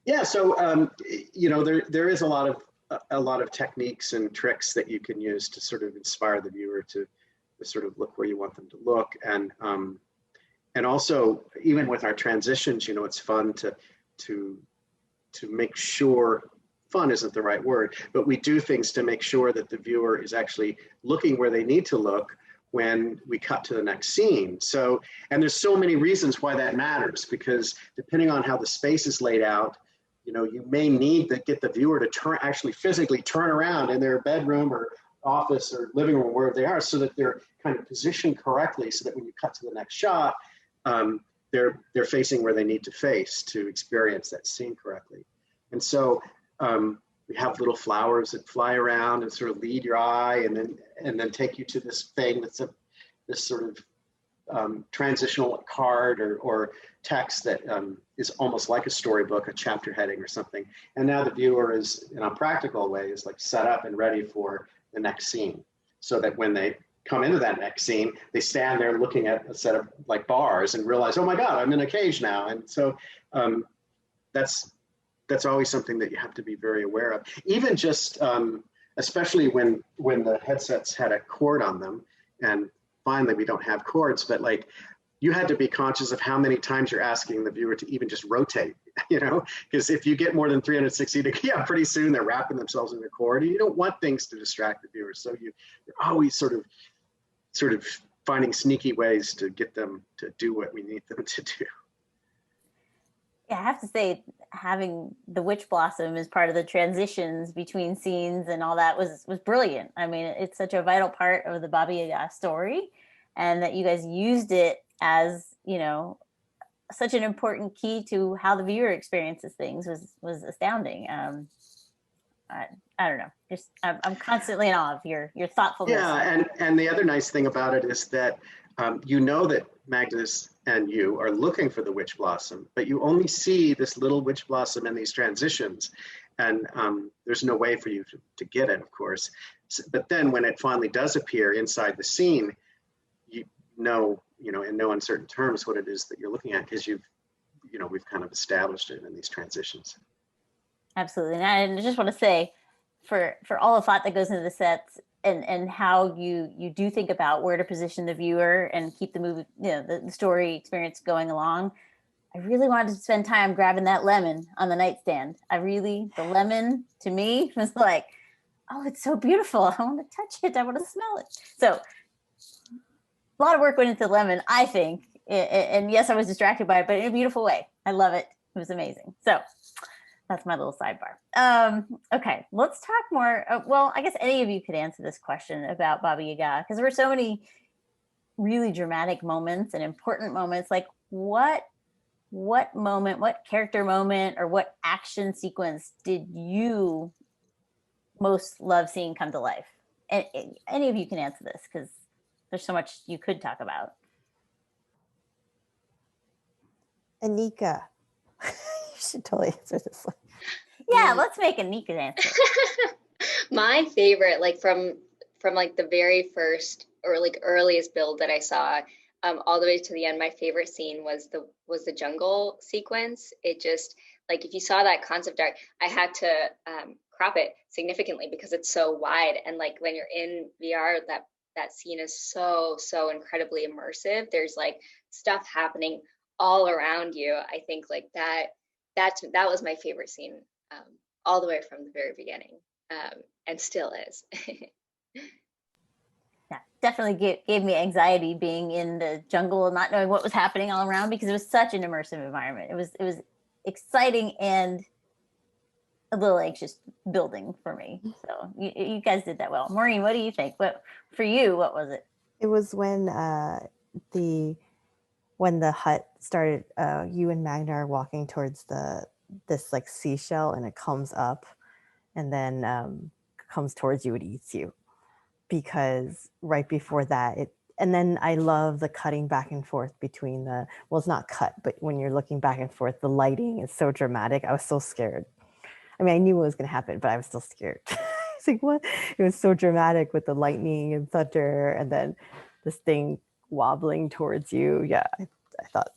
there is a lot of techniques and tricks that you can use to sort of inspire the viewer to sort of look where you want them to look, and also even with our transitions, it's fun to make sure. Fun isn't the right word, but we do things to make sure that the viewer is actually looking where they need to look when we cut to the next scene. So, and there's so many reasons why that matters, because depending on how the space is laid out, you may need to get the viewer to actually physically turn around in their bedroom or office or living room, wherever they are, so that they're kind of positioned correctly, so that when you cut to the next shot, they're facing where they need to face to experience that scene correctly. And so we have little flowers that fly around and sort of lead your eye, and then take you to this thing that's this sort of transitional card or text that is almost like a storybook, a chapter heading or something. And now the viewer is, in a practical way, is like set up and ready for the next scene, so that when they come into that next scene, they stand there looking at a set of like bars and realize, oh my God, I'm in a cage now. And so that's always something that you have to be very aware of. Even just, especially when the headsets had a cord on them, and finally we don't have cords, but like you had to be conscious of how many times you're asking the viewer to even just rotate, because if you get more than 360 degrees, pretty soon they're wrapping themselves in the cord, and you don't want things to distract the viewer. So you're always sort of finding sneaky ways to get them to do what we need them to do. Yeah, I have to say, having the witch blossom as part of the transitions between scenes and all that was brilliant. I mean, it's such a vital part of the Baba Yaga story, and that you guys used it as, such an important key to how the viewer experiences things was astounding. I don't know, just I'm constantly in awe of your thoughtfulness. Yeah, and the other nice thing about it is that that Magnus and you are looking for the witch blossom, but you only see this little witch blossom in these transitions, and there's no way for you to get it, of course. But then when it finally does appear inside the scene, you know, in no uncertain terms what it is that you're looking at, because we've kind of established it in these transitions. Absolutely. And I just want to say, for all the thought that goes into the sets, and how you do think about where to position the viewer and keep the movie, the story experience going along, I really wanted to spend time grabbing that lemon on the nightstand. The lemon to me was like, oh, it's so beautiful. I want to touch it. I want to smell it. So a lot of work went into the lemon, I think. And yes, I was distracted by it, but in a beautiful way. I love it. It was amazing. So that's my little sidebar. Okay, let's talk more. Well, I guess any of you could answer this question about Baba Yaga, because there were so many really dramatic moments and important moments. Like what moment, what character moment, or what action sequence did you most love seeing come to life? And any of you can answer this, because there's so much you could talk about. Anika. You should totally answer this one. Yeah, let's make Anika answer. My favorite, like from like the very first or like earliest build that I saw, all the way to the end, my favorite scene was the jungle sequence. It just, like, if you saw that concept art, I had to crop it significantly because it's so wide, and like when you're in VR, that scene is so incredibly immersive. There's like stuff happening all around you. I think like that was my favorite scene, all the way from the very beginning, and still is. Yeah, definitely gave me anxiety being in the jungle and not knowing what was happening all around, because it was such an immersive environment. It was exciting and a little anxious building for me. So you guys did that well. Maureen, what do you think? What for you? What was it? It was when the hut started. You and Magna are walking towards this like seashell, and it comes up, and then comes towards you and eats you. Because right before that, and then I love the cutting back and forth between well, it's not cut, but when you're looking back and forth, the lighting is so dramatic. I was so scared. I mean, I knew what was going to happen, but I was still scared. It's like, what? It was so dramatic with the lightning and thunder, and then this thing wobbling towards you. Yeah, I thought,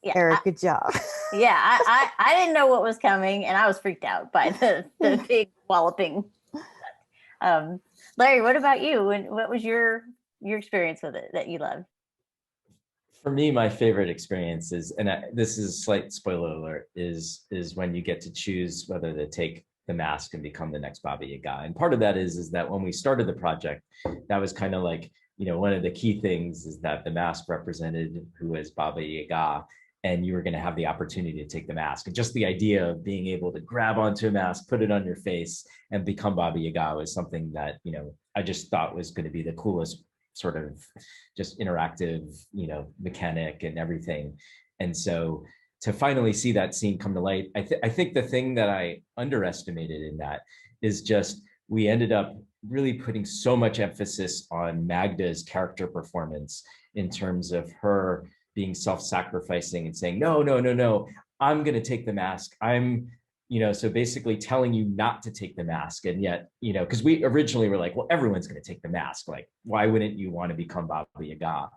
yeah, Eric, good job. Yeah, I didn't know what was coming, and I was freaked out by the big walloping. Larry, what about you? And what was your experience with it that you loved? For me, my favorite experience is, and this is a slight spoiler alert, is when you get to choose whether to take the mask and become the next Baba Yaga. And part of that is that when we started the project, that was kind of like, one of the key things is that the mask represented who is Baba Yaga, and you were going to have the opportunity to take the mask. And just the idea of being able to grab onto a mask, put it on your face, and become Baba Yaga was something that, I just thought was going to be the coolest sort of just interactive, mechanic and everything. And so to finally see that scene come to light, I think the thing that I underestimated in that is just, we ended up really putting so much emphasis on Magda's character performance in terms of her being self-sacrificing and saying, no, I'm going to take the mask. I'm, so basically telling you not to take the mask. And yet, because we originally were like, well, everyone's going to take the mask. Like, why wouldn't you want to become Baba Yaga?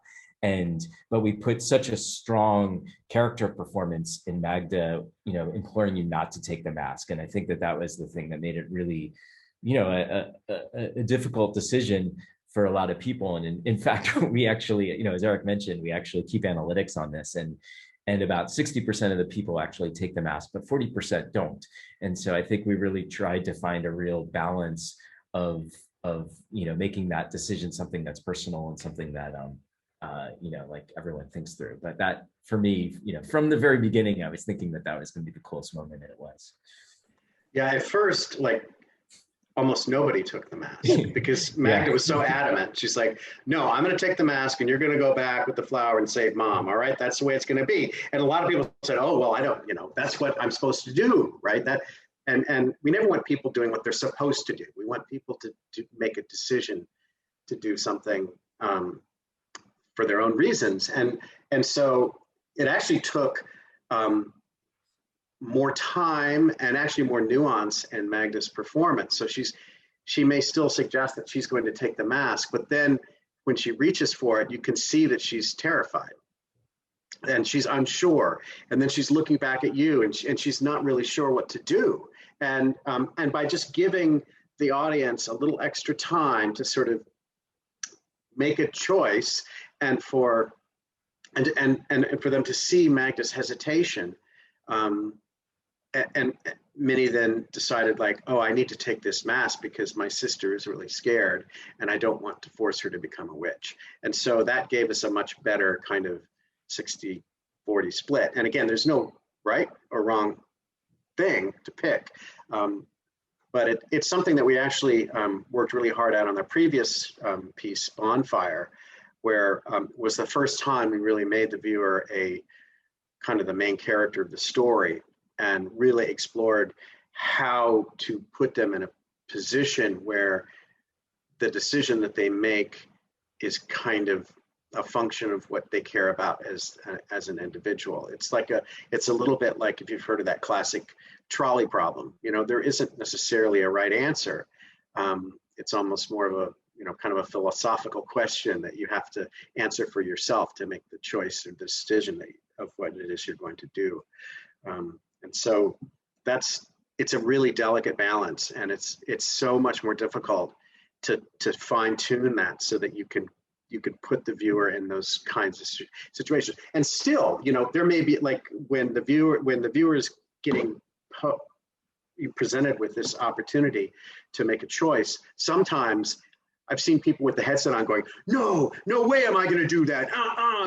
But we put such a strong character performance in Magda, imploring you not to take the mask. And I think that was the thing that made it really, a difficult decision for a lot of people. And in fact, we actually, as Eric mentioned, we actually keep analytics on this, and about 60% of the people actually take the mask, but 40% don't. And so I think we really tried to find a real balance of making that decision something that's personal and something that like everyone thinks through. But that, for me, from the very beginning, I was thinking that was going to be the coolest moment, and it was. Yeah, at first, like, almost nobody took the mask because Magda was so adamant. She's like, no, I'm going to take the mask and you're going to go back with the flower and save mom. All right. That's the way it's going to be. And a lot of people said, oh, well, I don't, that's what I'm supposed to do. Right. And we never want people doing what they're supposed to do. We want people to make a decision to do something for their own reasons. And so it actually took more time and actually more nuance in Magda's performance. So she may still suggest that she's going to take the mask, but then when she reaches for it, you can see that she's terrified and she's unsure. And then she's looking back at you and she's not really sure what to do. And by just giving the audience a little extra time to sort of make a choice and for and for them to see Magda's hesitation, and Minnie then decided like, oh, I need to take this mask because my sister is really scared and I don't want to force her to become a witch. And so that gave us a much better kind of 60-40 split. And again, there's no right or wrong thing to pick. But it's something that we actually worked really hard at on the previous piece, Bonfire, where was the first time we really made the viewer a kind of the main character of the story, and really explored how to put them in a position where the decision that they make is kind of a function of what they care about as an individual. It's a little bit like if you've heard of that classic trolley problem. You know, there isn't necessarily a right answer. It's almost more of a, you know, kind of a philosophical question that you have to answer for yourself to make the choice or decision of what it is you're going to do. And so it's a really delicate balance, and it's so much more difficult to fine tune that so that you can put the viewer in those kinds of situations. And still, you know, there may be like when the viewer is getting presented with this opportunity to make a choice, sometimes I've seen people with the headset on going, no way am I going to do that.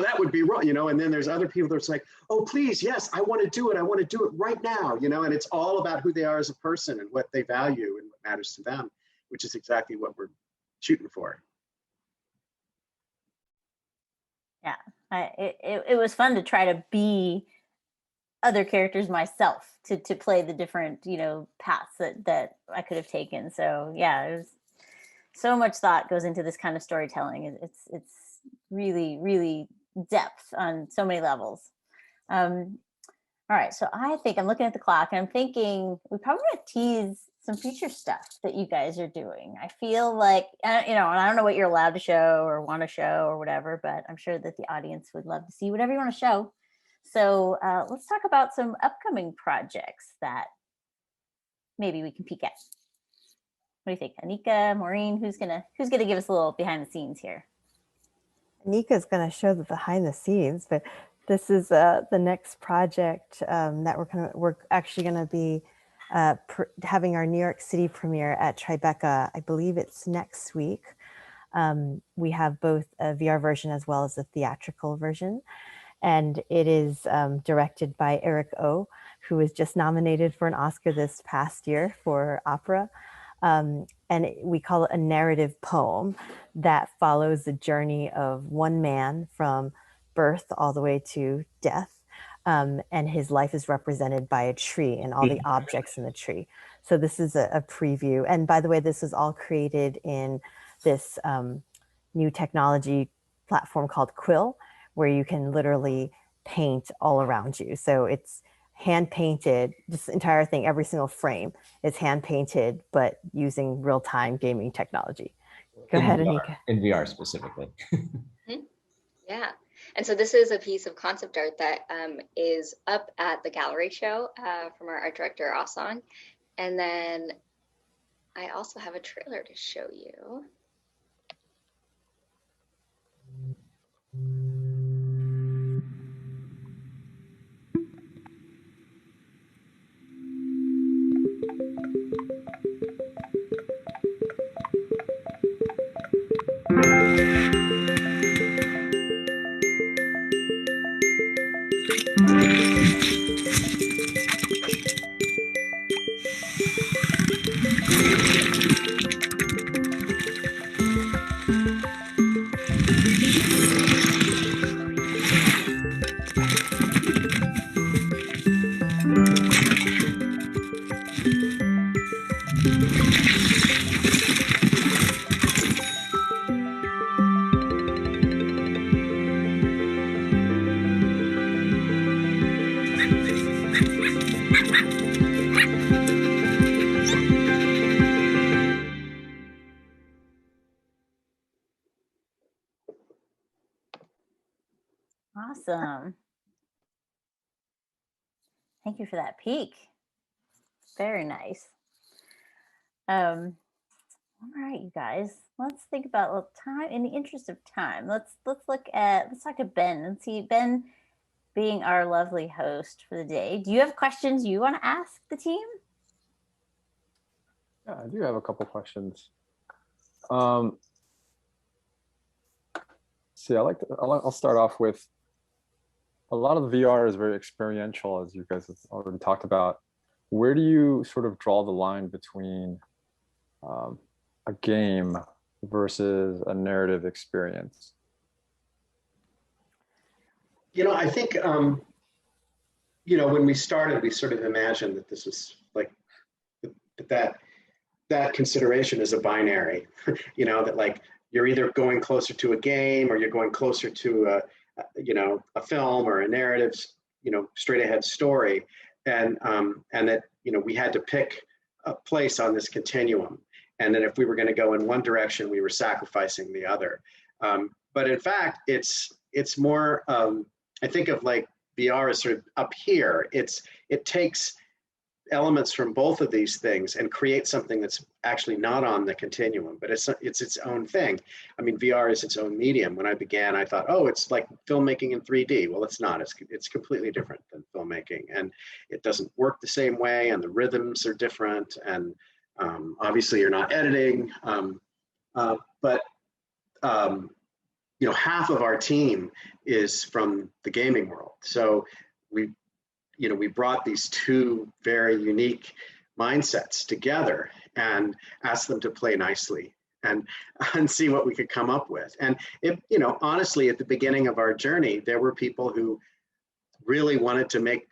That would be wrong, you know. And then there's other people that's like, oh, please, yes, I want to do it. I want to do it right now, you know. And it's all about who they are as a person and what they value and what matters to them, which is exactly what we're shooting for. Yeah, it was fun to try to be other characters myself, to play the different, you know, paths that I could have taken. So yeah, it was so much thought goes into this kind of storytelling. It's really, really depth on so many levels. All right, so I think I'm looking at the clock and I'm thinking we probably want to tease some future stuff that you guys are doing. I feel like, you know, and I don't know what you're allowed to show or want to show or whatever, but I'm sure that the audience would love to see whatever you want to show. So let's talk about some upcoming projects that maybe we can peek at. What do you think, Anika, Maureen? Who's gonna give us a little behind the scenes here? Anika's going to show the behind the scenes, but this is the next project that we're actually going to be having our New York City premiere at Tribeca. I believe it's next week. We have both a VR version as well as a theatrical version, and it is directed by Eric O, who was just nominated for an Oscar this past year for opera. And we call it a narrative poem that follows the journey of one man from birth all the way to death. And his life is represented by a tree and all the objects in the tree. So this is a preview. And by the way, this is all created in this new technology platform called Quill, where you can literally paint all around you. So it's hand painted, this entire thing, every single frame is hand painted, but using real-time gaming technology. Go ahead, Anika. In VR specifically. Yeah. And so this is a piece of concept art that is up at the gallery show from our art director, Asong. And then I also have a trailer to show you. Awesome. Thank you for that peek. Very nice. All right, you guys. Let's think about a little time. In the interest of time, let's talk to Ben and see Ben being our lovely host for the day. Do you have questions you want to ask the team? Yeah, I do have a couple questions. See, I'll start off with, a lot of the VR is very experiential, as you guys have already talked about. Where do you sort of draw the line between a game versus a narrative experience? I think, when we started, we sort of imagined that this was like, that consideration is a binary, that like you're either going closer to a game or you're going closer to a film or a narrative, straight ahead story. And that, we had to pick a place on this continuum. And that if we were going to go in one direction, we were sacrificing the other. But in fact, it's more, I think of like VR as sort of up here. It takes elements from both of these things and create something that's actually not on the continuum, but it's its own thing. I mean, VR is its own medium. When I began, I thought, oh, it's like filmmaking in 3D. Well, it's not. It's completely different than filmmaking, and it doesn't work the same way, and the rhythms are different, and obviously you're not editing, but half of our team is from the gaming world. So we brought these two very unique mindsets together and asked them to play nicely and see what we could come up with. And honestly, at the beginning of our journey, there were people who really wanted to make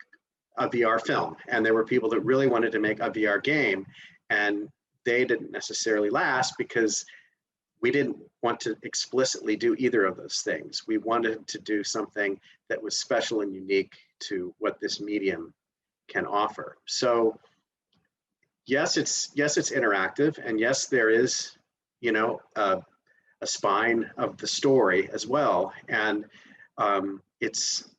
a VR film, and there were people that really wanted to make a VR game, and they didn't necessarily last because we didn't want to explicitly do either of those things. We wanted to do something that was special and unique to what this medium can offer. So yes, it's interactive, and yes, there is, a spine of the story as well. And it's,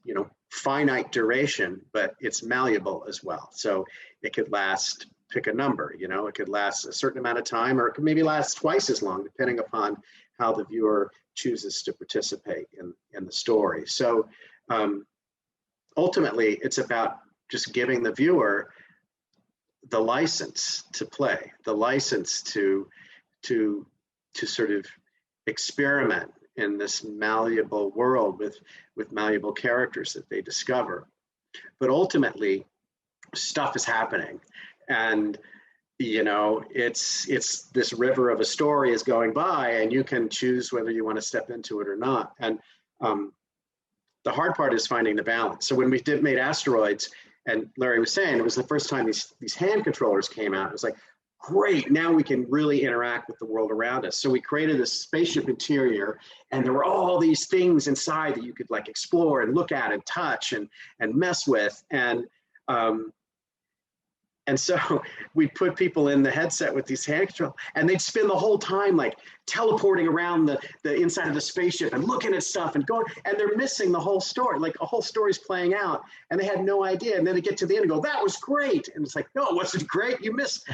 finite duration, but it's malleable as well. So it could last, pick a number, it could last a certain amount of time, or it could maybe last twice as long, depending upon how the viewer chooses to participate in the story. So ultimately, it's about just giving the viewer the license to play, the license to sort of experiment in this malleable world with malleable characters that they discover. But ultimately, stuff is happening, and it's this river of a story is going by, and you can choose whether you want to step into it or not. And the hard part is finding the balance. So when we made Asteroids, and Larry was saying, it was the first time these hand controllers came out. It was like, great, now we can really interact with the world around us. So we created this spaceship interior, and there were all these things inside that you could like explore and look at and touch and mess with. And so we put people in the headset with these hand control, and they'd spend the whole time like teleporting around the inside of the spaceship and looking at stuff and going, and they're missing the whole story. Like a whole story's playing out, and they had no idea. And then they get to the end and go, that was great. And it's like, no, it wasn't great. You missed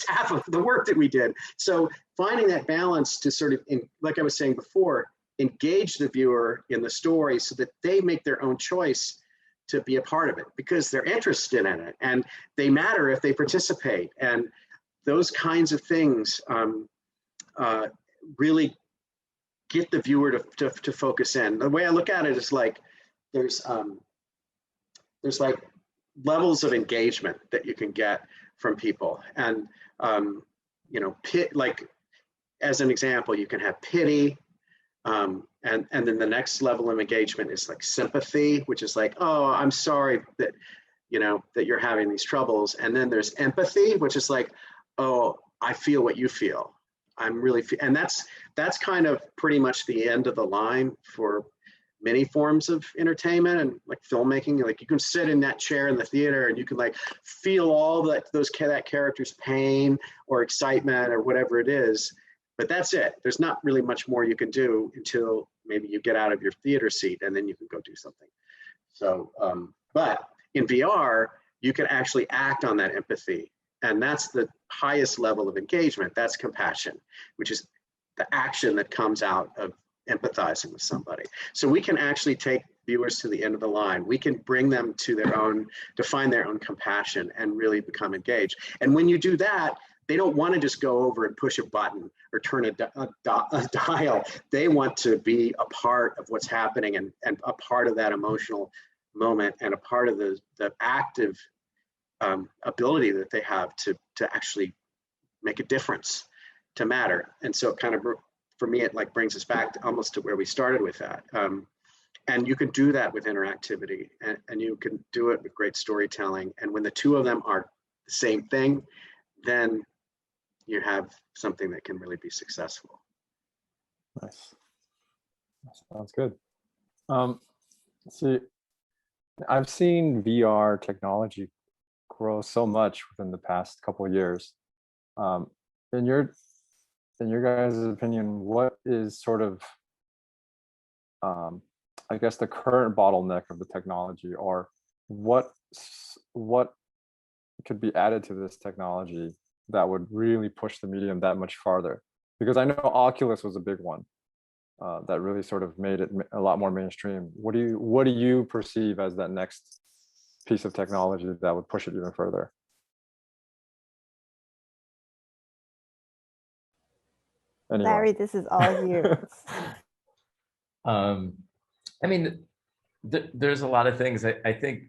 half of the work that we did. So finding that balance to sort of, like I was saying before, engage the viewer in the story so that they make their own choice to be a part of it, because they're interested in it and they matter if they participate. And those kinds of things really get the viewer to focus in. The way I look at it is like there's like levels of engagement that you can get from people. And like as an example, you can have pity. And then the next level of engagement is like sympathy, which is like, oh, I'm sorry that, that you're having these troubles. And then there's empathy, which is like, oh, I feel what you feel. I'm really, and that's kind of pretty much the end of the line for many forms of entertainment and like filmmaking. Like you can sit in that chair in the theater and you can like feel all that character's pain or excitement or whatever it is. But that's it. There's not really much more you can do until maybe you get out of your theater seat, and then you can go do something. So, but in VR, you can actually act on that empathy And that's the highest level of engagement. That's compassion, which is the action that comes out of empathizing with somebody. So we can actually take viewers to the end of the line. We can bring them to find their own compassion and really become engaged. And when you do that, they don't want to just go over and push a button or turn a dial. They want to be a part of what's happening and a part of that emotional moment and a part of the active ability that they have to actually make a difference, to matter. And so it kind of, for me, it like brings us back to almost to where we started with that. And you can do that with interactivity, and you can do it with great storytelling. And when the two of them are the same thing, then you have something that can really be successful. Nice. Sounds good. See, I've seen VR technology grow so much within the past couple of years. In your guys' opinion, what is sort of, I guess, the current bottleneck of the technology, or what could be added to this technology that would really push the medium that much farther? Because I know Oculus was a big one that really sort of made it a lot more mainstream. What do you perceive as that next piece of technology that would push it even further? Anyone? Larry, this is all yours. I mean, there's a lot of things. I think,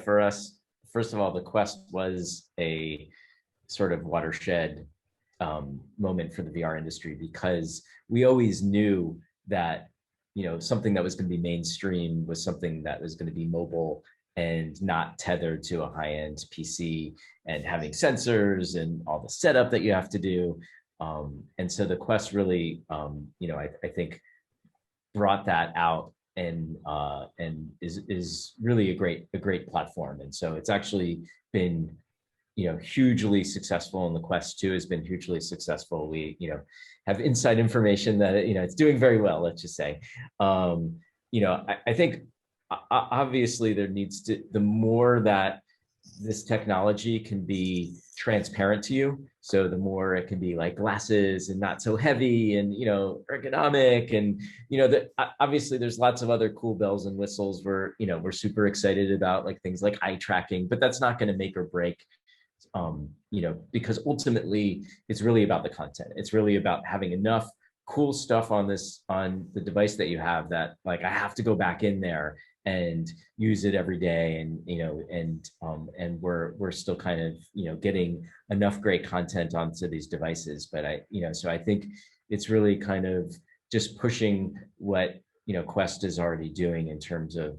for us, first of all, the Quest was a sort of watershed moment for the VR industry, because we always knew that, something that was going to be mainstream was something that was going to be mobile and not tethered to a high-end PC and having sensors and all the setup that you have to do. And so the Quest really, I think brought that out and is really a great platform. And so it's actually been, hugely successful, and the Quest 2 has been hugely successful. We, have inside information that, it's doing very well, let's just say. I think obviously there needs to, the more that this technology can be transparent to you, so the more it can be like glasses and not so heavy and, ergonomic, and, obviously there's lots of other cool bells and whistles we're super excited about, like things like eye tracking, but that's not going to make or break, because ultimately it's really about the content. It's really about having enough cool stuff on the device that you have that, like, I have to go back in there and use it every day, and we're still kind of getting enough great content onto these devices. But so I think it's really kind of just pushing what Quest is already doing in terms of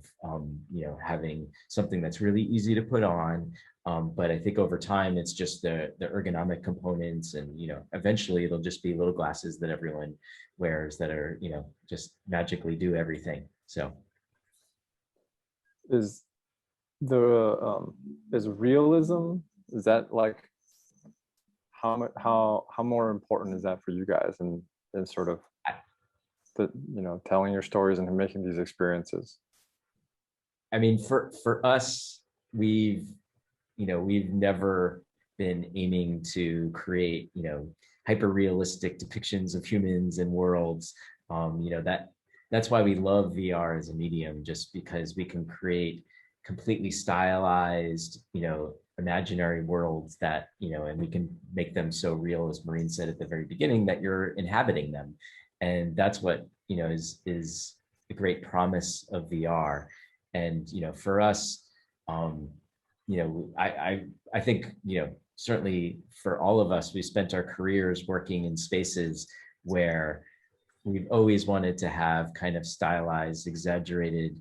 having something that's really easy to put on. But I think over time it's just the ergonomic components, and eventually it'll just be little glasses that everyone wears that are just magically do everything. So is realism, is that like how more important is that for you guys, and sort of the telling your stories and making these experiences? I mean, for us, we've never been aiming to create hyper realistic depictions of humans and worlds. That's why we love VR as a medium, just because we can create completely stylized, imaginary worlds that, and we can make them so real, as Maureen said at the very beginning, that you're inhabiting them. And that's what, is the great promise of VR. And, for us, I think, certainly for all of us, we spent our careers working in spaces where we've always wanted to have kind of stylized, exaggerated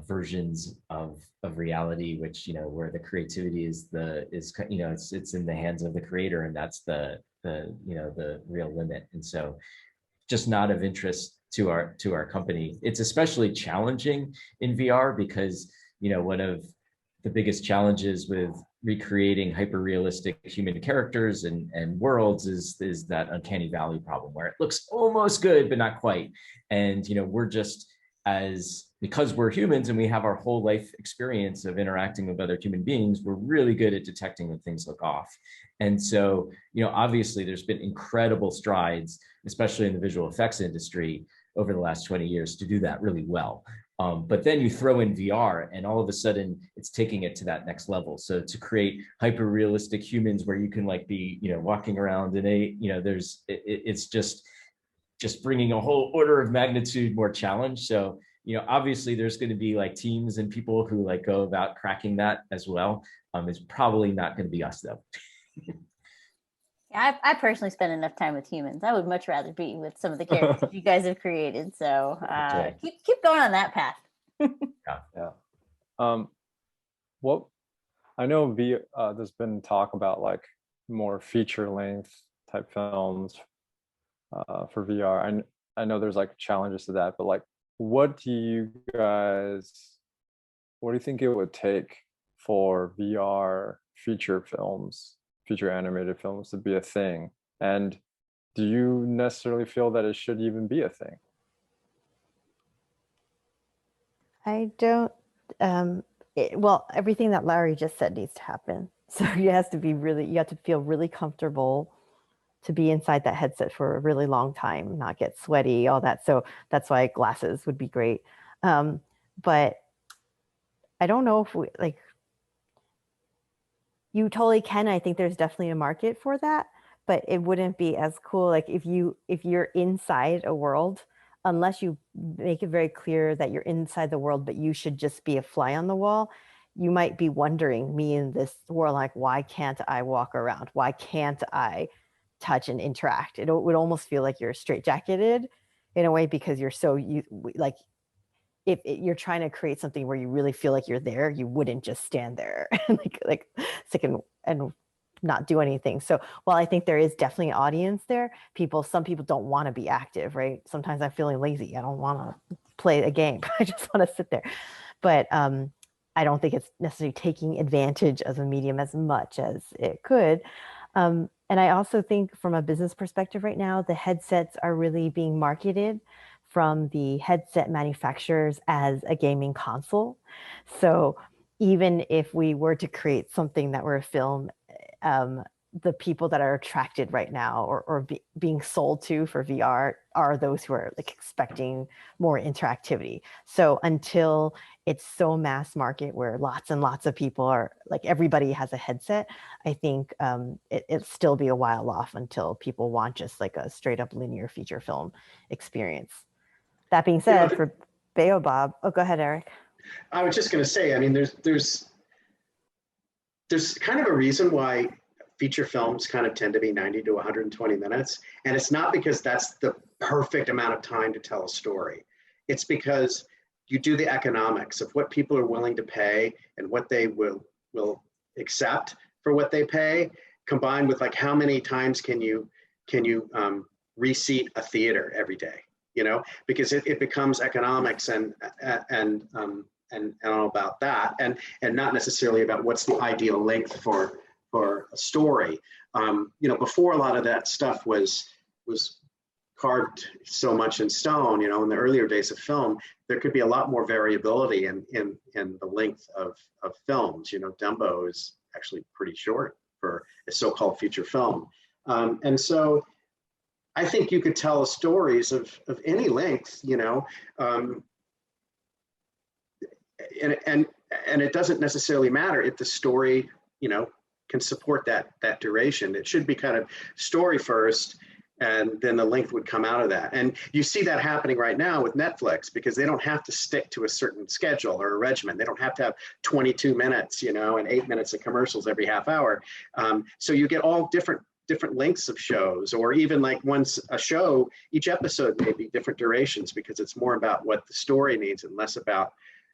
versions of reality, which, where the creativity is it's in the hands of the creator, and that's the real limit. And so just not of interest to our company. It's especially challenging in VR because, one of the biggest challenges with recreating hyper-realistic human characters and worlds is that uncanny valley problem, where it looks almost good, but not quite. And, we're just because we're humans and we have our whole life experience of interacting with other human beings, we're really good at detecting when things look off. And so, obviously there's been incredible strides, especially in the visual effects industry over the last 20 years to do that really well. But then you throw in VR and all of a sudden it's taking it to that next level. So to create hyper realistic humans where you can like be, walking around in it's just bringing a whole order of magnitude more challenge. So, obviously there's going to be like teams and people who like go about cracking that as well. It's probably not going to be us though. Yeah, I personally spend enough time with humans. I would much rather be with some of the characters you guys have created. So Okay. keep going on that path. Yeah. What I know there's been talk about like more feature length type films for VR. I know there's like challenges to that, but like what do you think it would take for VR feature animated films to be a thing? And do you necessarily feel that it should even be a thing? I don't, well, everything that Larry just said needs to happen. So you have to feel really comfortable to be inside that headset for a really long time, not get sweaty, all that. So that's why glasses would be great. But I don't know if you totally can. I think there's definitely a market for that, but it wouldn't be as cool. Like if you're inside a world, unless you make it very clear that you're inside the world, but you should just be a fly on the wall, you might be wondering, me in this world, like, why can't I walk around? Why can't I touch and interact? It would almost feel like you're straitjacketed in a way, because you're so if you're trying to create something where you really feel like you're there, you wouldn't just stand there like sick and not do anything. So while I think there is definitely an audience there, some people don't want to be active, right? Sometimes I'm feeling lazy. I don't want to play a game. I just want to sit there. But I don't think it's necessarily taking advantage of the medium as much as it could. And I also think from a business perspective right now, the headsets are really being marketed from the headset manufacturers as a gaming console. So even if we were to create something that were a film, the people that are attracted right now or being sold to for VR are those who are like expecting more interactivity. So until it's so mass market where lots and lots of people are like, everybody has a headset, I think it'll still be a while off until people want just like a straight up linear feature film experience. That being said, for Baobab, go ahead, Eric. I was just going to say, I mean, there's kind of a reason why feature films kind of tend to be 90 to 120 minutes. And it's not because that's the perfect amount of time to tell a story. It's because you do the economics of what people are willing to pay and what they will accept for what they pay, combined with like how many times can you reseat a theater every day, because it becomes economics and all about that, and not necessarily about what's the ideal length for a story. Before a lot of that stuff was carved so much in stone, in the earlier days of film, there could be a lot more variability in the length of films. Dumbo is actually pretty short for a so-called feature film. And so I think you could tell stories of any length, and it doesn't necessarily matter if the story, can support that duration. It should be kind of story first, and then the length would come out of that. And you see that happening right now with Netflix, because they don't have to stick to a certain schedule or a regimen. They don't have to have 22 minutes, and 8 minutes of commercials every half hour. So you get all different lengths of shows, or even like once a show, each episode may be different durations, because it's more about what the story needs and less about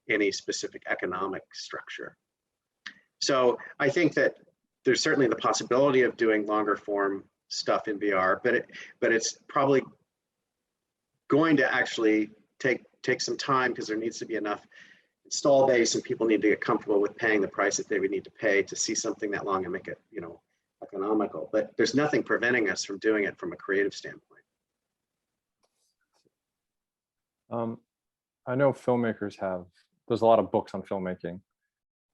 any specific economic structure. So I think that there's certainly the possibility of doing longer form stuff in VR, but it's probably going to actually take some time, because there needs to be enough install base and people need to get comfortable with paying the price that they would need to pay to see something that long and make it, economical. But there's nothing preventing us from doing it from a creative standpoint. I know filmmakers have, there's a lot of books on filmmaking.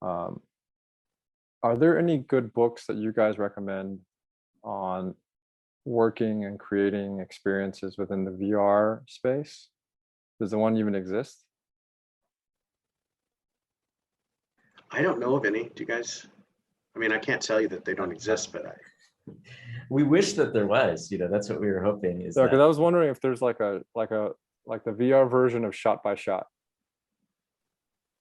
Are there any good books that you guys recommend on working and creating experiences within the VR space? Does the one even exist? I don't know of any. Do you guys? I mean, I can't tell you that they don't exist, but We wish that there was, that's what we were hoping is Yeah, that. because I was wondering if there's like the VR version of Shot by Shot.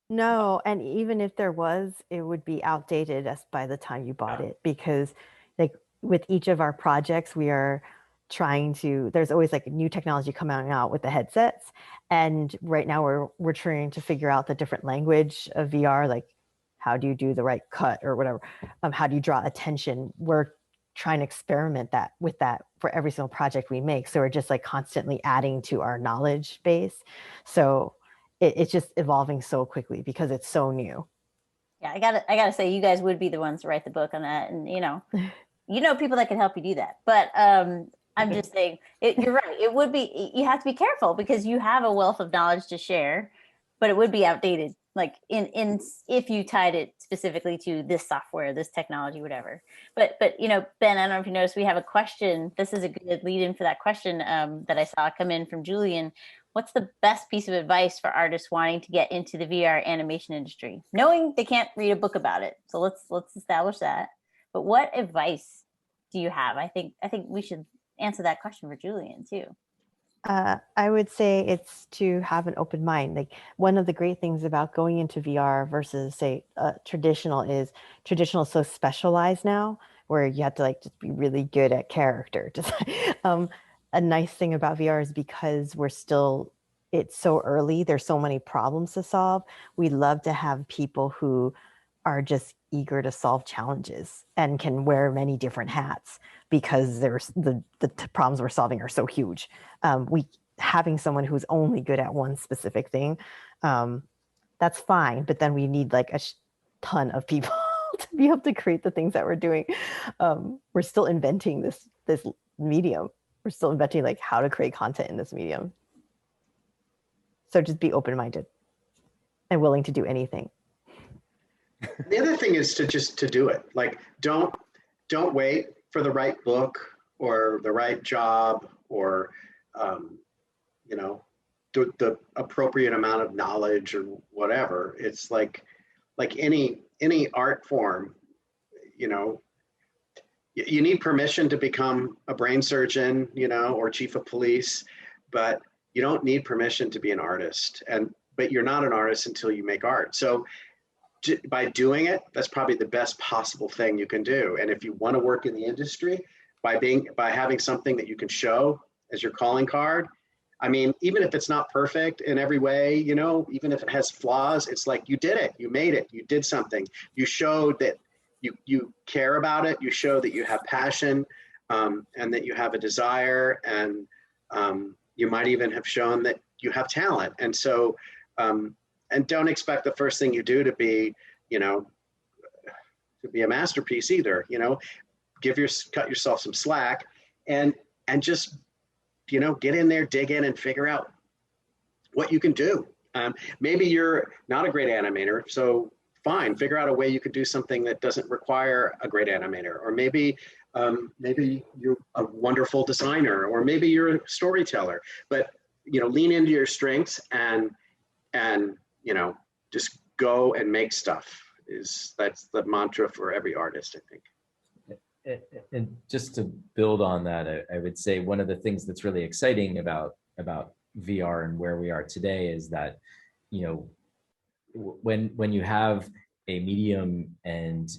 No, and even if there was, it would be outdated as by the time you bought it, because like with each of our projects, we are trying to, there's always like new technology coming out with the headsets. And right now we're trying to figure out the different language of VR, like how do you do the right cut or whatever? How do you draw attention? We're trying to experiment with that for every single project we make. So we're just like constantly adding to our knowledge base. So it's just evolving so quickly because it's so new. Yeah, I gotta say, you guys would be the ones to write the book on that, and people that can help you do that. But I'm just saying, you're right. It would be, you have to be careful because you have a wealth of knowledge to share, but it would be outdated. Like in if you tied it specifically to this software, this technology, whatever. But Ben, I don't know if you noticed, we have a question. This is a good lead in for that question that I saw come in from Julian. What's the best piece of advice for artists wanting to get into the VR animation industry, knowing they can't read a book about it? So let's establish that. But what advice do you have? I think we should answer that question for Julian too. I would say it's to have an open mind. Like one of the great things about going into VR versus say traditional is so specialized now, where you have to like just be really good at character. Just a nice thing about VR is because it's so early, there's so many problems to solve. We love to have people who are just eager to solve challenges and can wear many different hats because there's the problems we're solving are so huge. Having someone who's only good at one specific thing, that's fine, but then we need like a ton of people to be able to create the things that we're doing. We're still inventing this medium. We're still inventing like how to create content in this medium. So just be open-minded and willing to do anything. the other thing is to do it. Like don't wait for the right book or the right job or the appropriate amount of knowledge or whatever. It's like any art form, you need permission to become a brain surgeon, or chief of police, but you don't need permission to be an artist. But you're not an artist until you make art. So by doing it, that's probably the best possible thing you can do. And if you want to work in the industry, by having something that you can show as your calling card, I mean, even if it's not perfect in every way, even if it has flaws, it's like you did it, you made it, you did something, you showed that you care about it, you show that you have passion, and that you have a desire, and you might even have shown that you have talent. And so, and don't expect the first thing you do to be, to be a masterpiece either. Cut yourself some slack, and just, get in there, dig in, and figure out what you can do. Maybe you're not a great animator, so fine, figure out a way you could do something that doesn't require a great animator. Or maybe you're a wonderful designer, or maybe you're a storyteller. But lean into your strengths and just go and make stuff. That's the mantra for every artist, I think. And just to build on that, I would say one of the things that's really exciting about VR and where we are today is that, when you have a medium and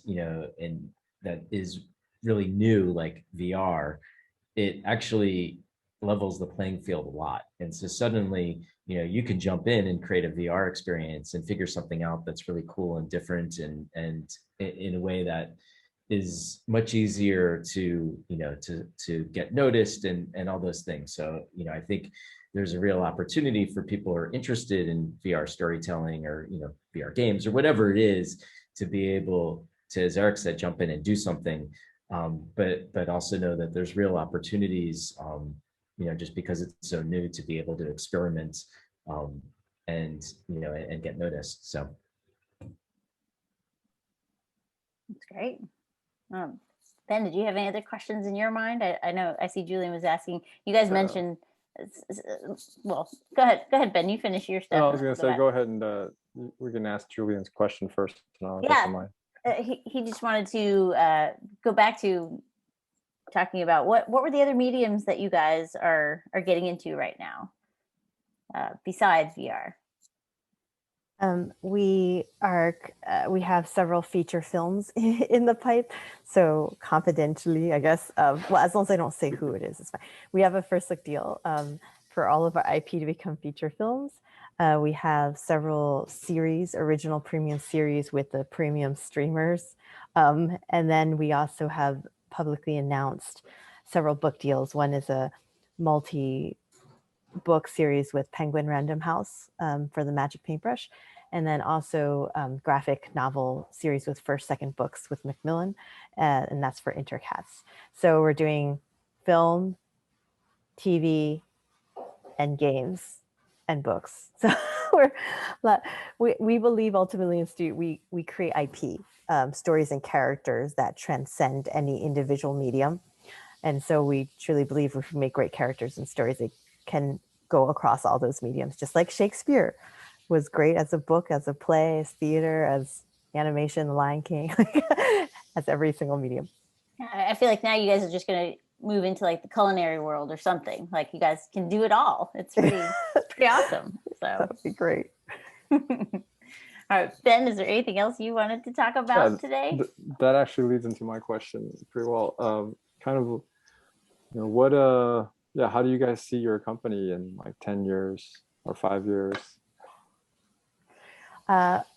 that is really new, like VR, it actually levels the playing field a lot. And so suddenly, you can jump in and create a VR experience and figure something out that's really cool and different and in a way that is much easier to get noticed and all those things. So I think there's a real opportunity for people who are interested in VR storytelling or VR games or whatever it is to be able to, as Eric said, jump in and do something, but also know that there's real opportunities, just because it's so new, to be able to experiment and and get noticed. So That's great. Ben, did you have any other questions in your mind? I know I see Julian was asking. You guys mentioned. Well, go ahead, Ben. You finish your stuff. No, I was going to say, go ahead and we can ask Julian's question first, and I'll get to mine. He just wanted to go back to talking about what were the other mediums that you guys are getting into right now besides VR. We have several feature films in the pipe. So confidentially, I guess, well, as long as I don't say who it is, it's fine. We have a first look deal for all of our IP to become feature films. We have several series, original premium series with the premium streamers. And then we also have publicly announced several book deals. One is a multi-book series with Penguin Random House for the Magic Paintbrush, and then also graphic novel series with first, second books with Macmillan, and that's for Intercats. So we're doing film, TV, and games and books. So we believe ultimately we create IP, stories and characters that transcend any individual medium. And so we truly believe if we make great characters and stories, they can go across all those mediums, just like Shakespeare was great as a book, as a play, as theater, as animation, The Lion King, as every single medium. I feel like now you guys are just going to move into like the culinary world or something. Like you guys can do it all. It's pretty awesome. So that would be great. All right, Ben, is there anything else you wanted to talk about today? That actually leads into my question pretty well. Kind of, how do you guys see your company in like 10 years or 5 years?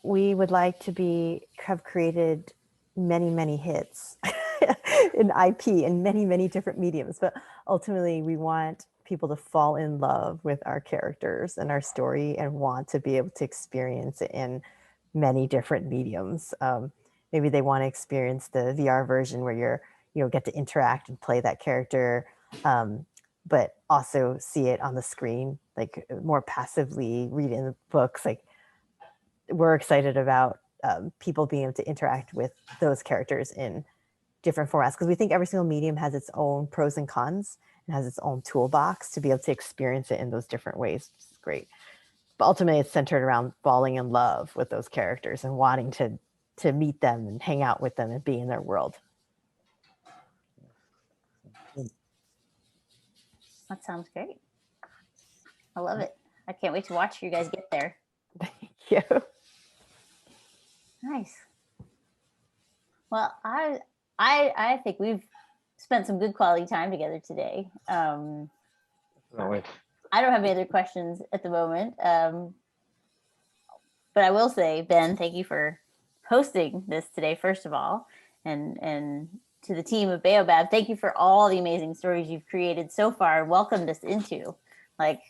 We would like to have created many hits in IP in many different mediums, but ultimately we want people to fall in love with our characters and our story and want to be able to experience it in many different mediums. Maybe they want to experience the VR version where get to interact and play that character, but also see it on the screen, like more passively read in the books. Like we're excited about people being able to interact with those characters in different formats, because we think every single medium has its own pros and cons and has its own toolbox to be able to experience it in those different ways, which is great. But ultimately it's centered around falling in love with those characters and wanting to meet them and hang out with them and be in their world. That sounds great. I love it. I can't wait to watch you guys get there. Thank you. Nice. Well, I think we've spent some good quality time together today. Definitely. I don't have any other questions at the moment, but I will say, Ben, thank you for hosting this today, first of all, and to the team of Baobab, thank you for all the amazing stories you've created so far and welcomed us into. Like,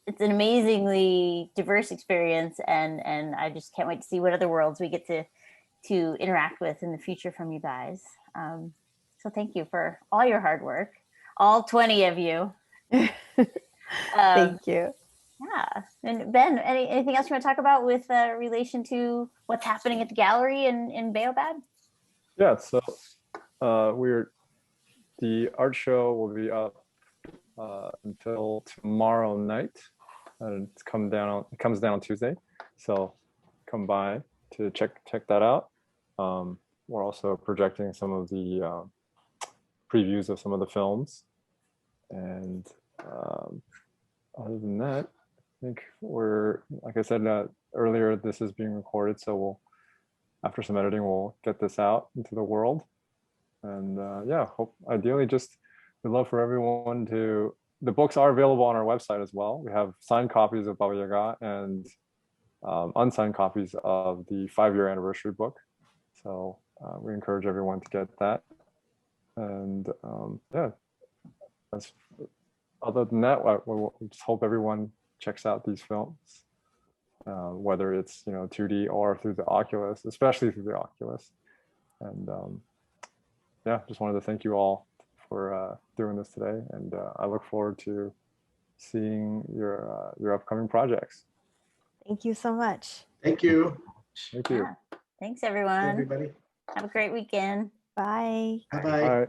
it's an amazingly diverse experience, and I just can't wait to see what other worlds we get to interact with in the future from you guys. So thank you for all your hard work, all 20 of you. Thank you. Yeah. And Ben, anything else you want to talk about with relation to what's happening at the gallery in Baobab? Yeah, so the art show will be up until tomorrow night. It comes down on Tuesday, so come by to check that out. We're also projecting some of the previews of some of the films, and other than that, I think like I said earlier, this is being recorded, so after some editing, we'll get this out into the world. And ideally we'd love for everyone the books are available on our website as well. We have signed copies of Baba Yaga and unsigned copies of the 5-year anniversary book. So we encourage everyone to get that. And other than that, we just hope everyone checks out these films, whether it's 2D or through the Oculus, especially through the Oculus. And just wanted to thank you all for doing this today, and I look forward to seeing your upcoming projects. Thank you so much. Thank you, Thank you. Yeah. Thanks, everyone. everybody. Have a great weekend. Bye. Bye-bye. All right.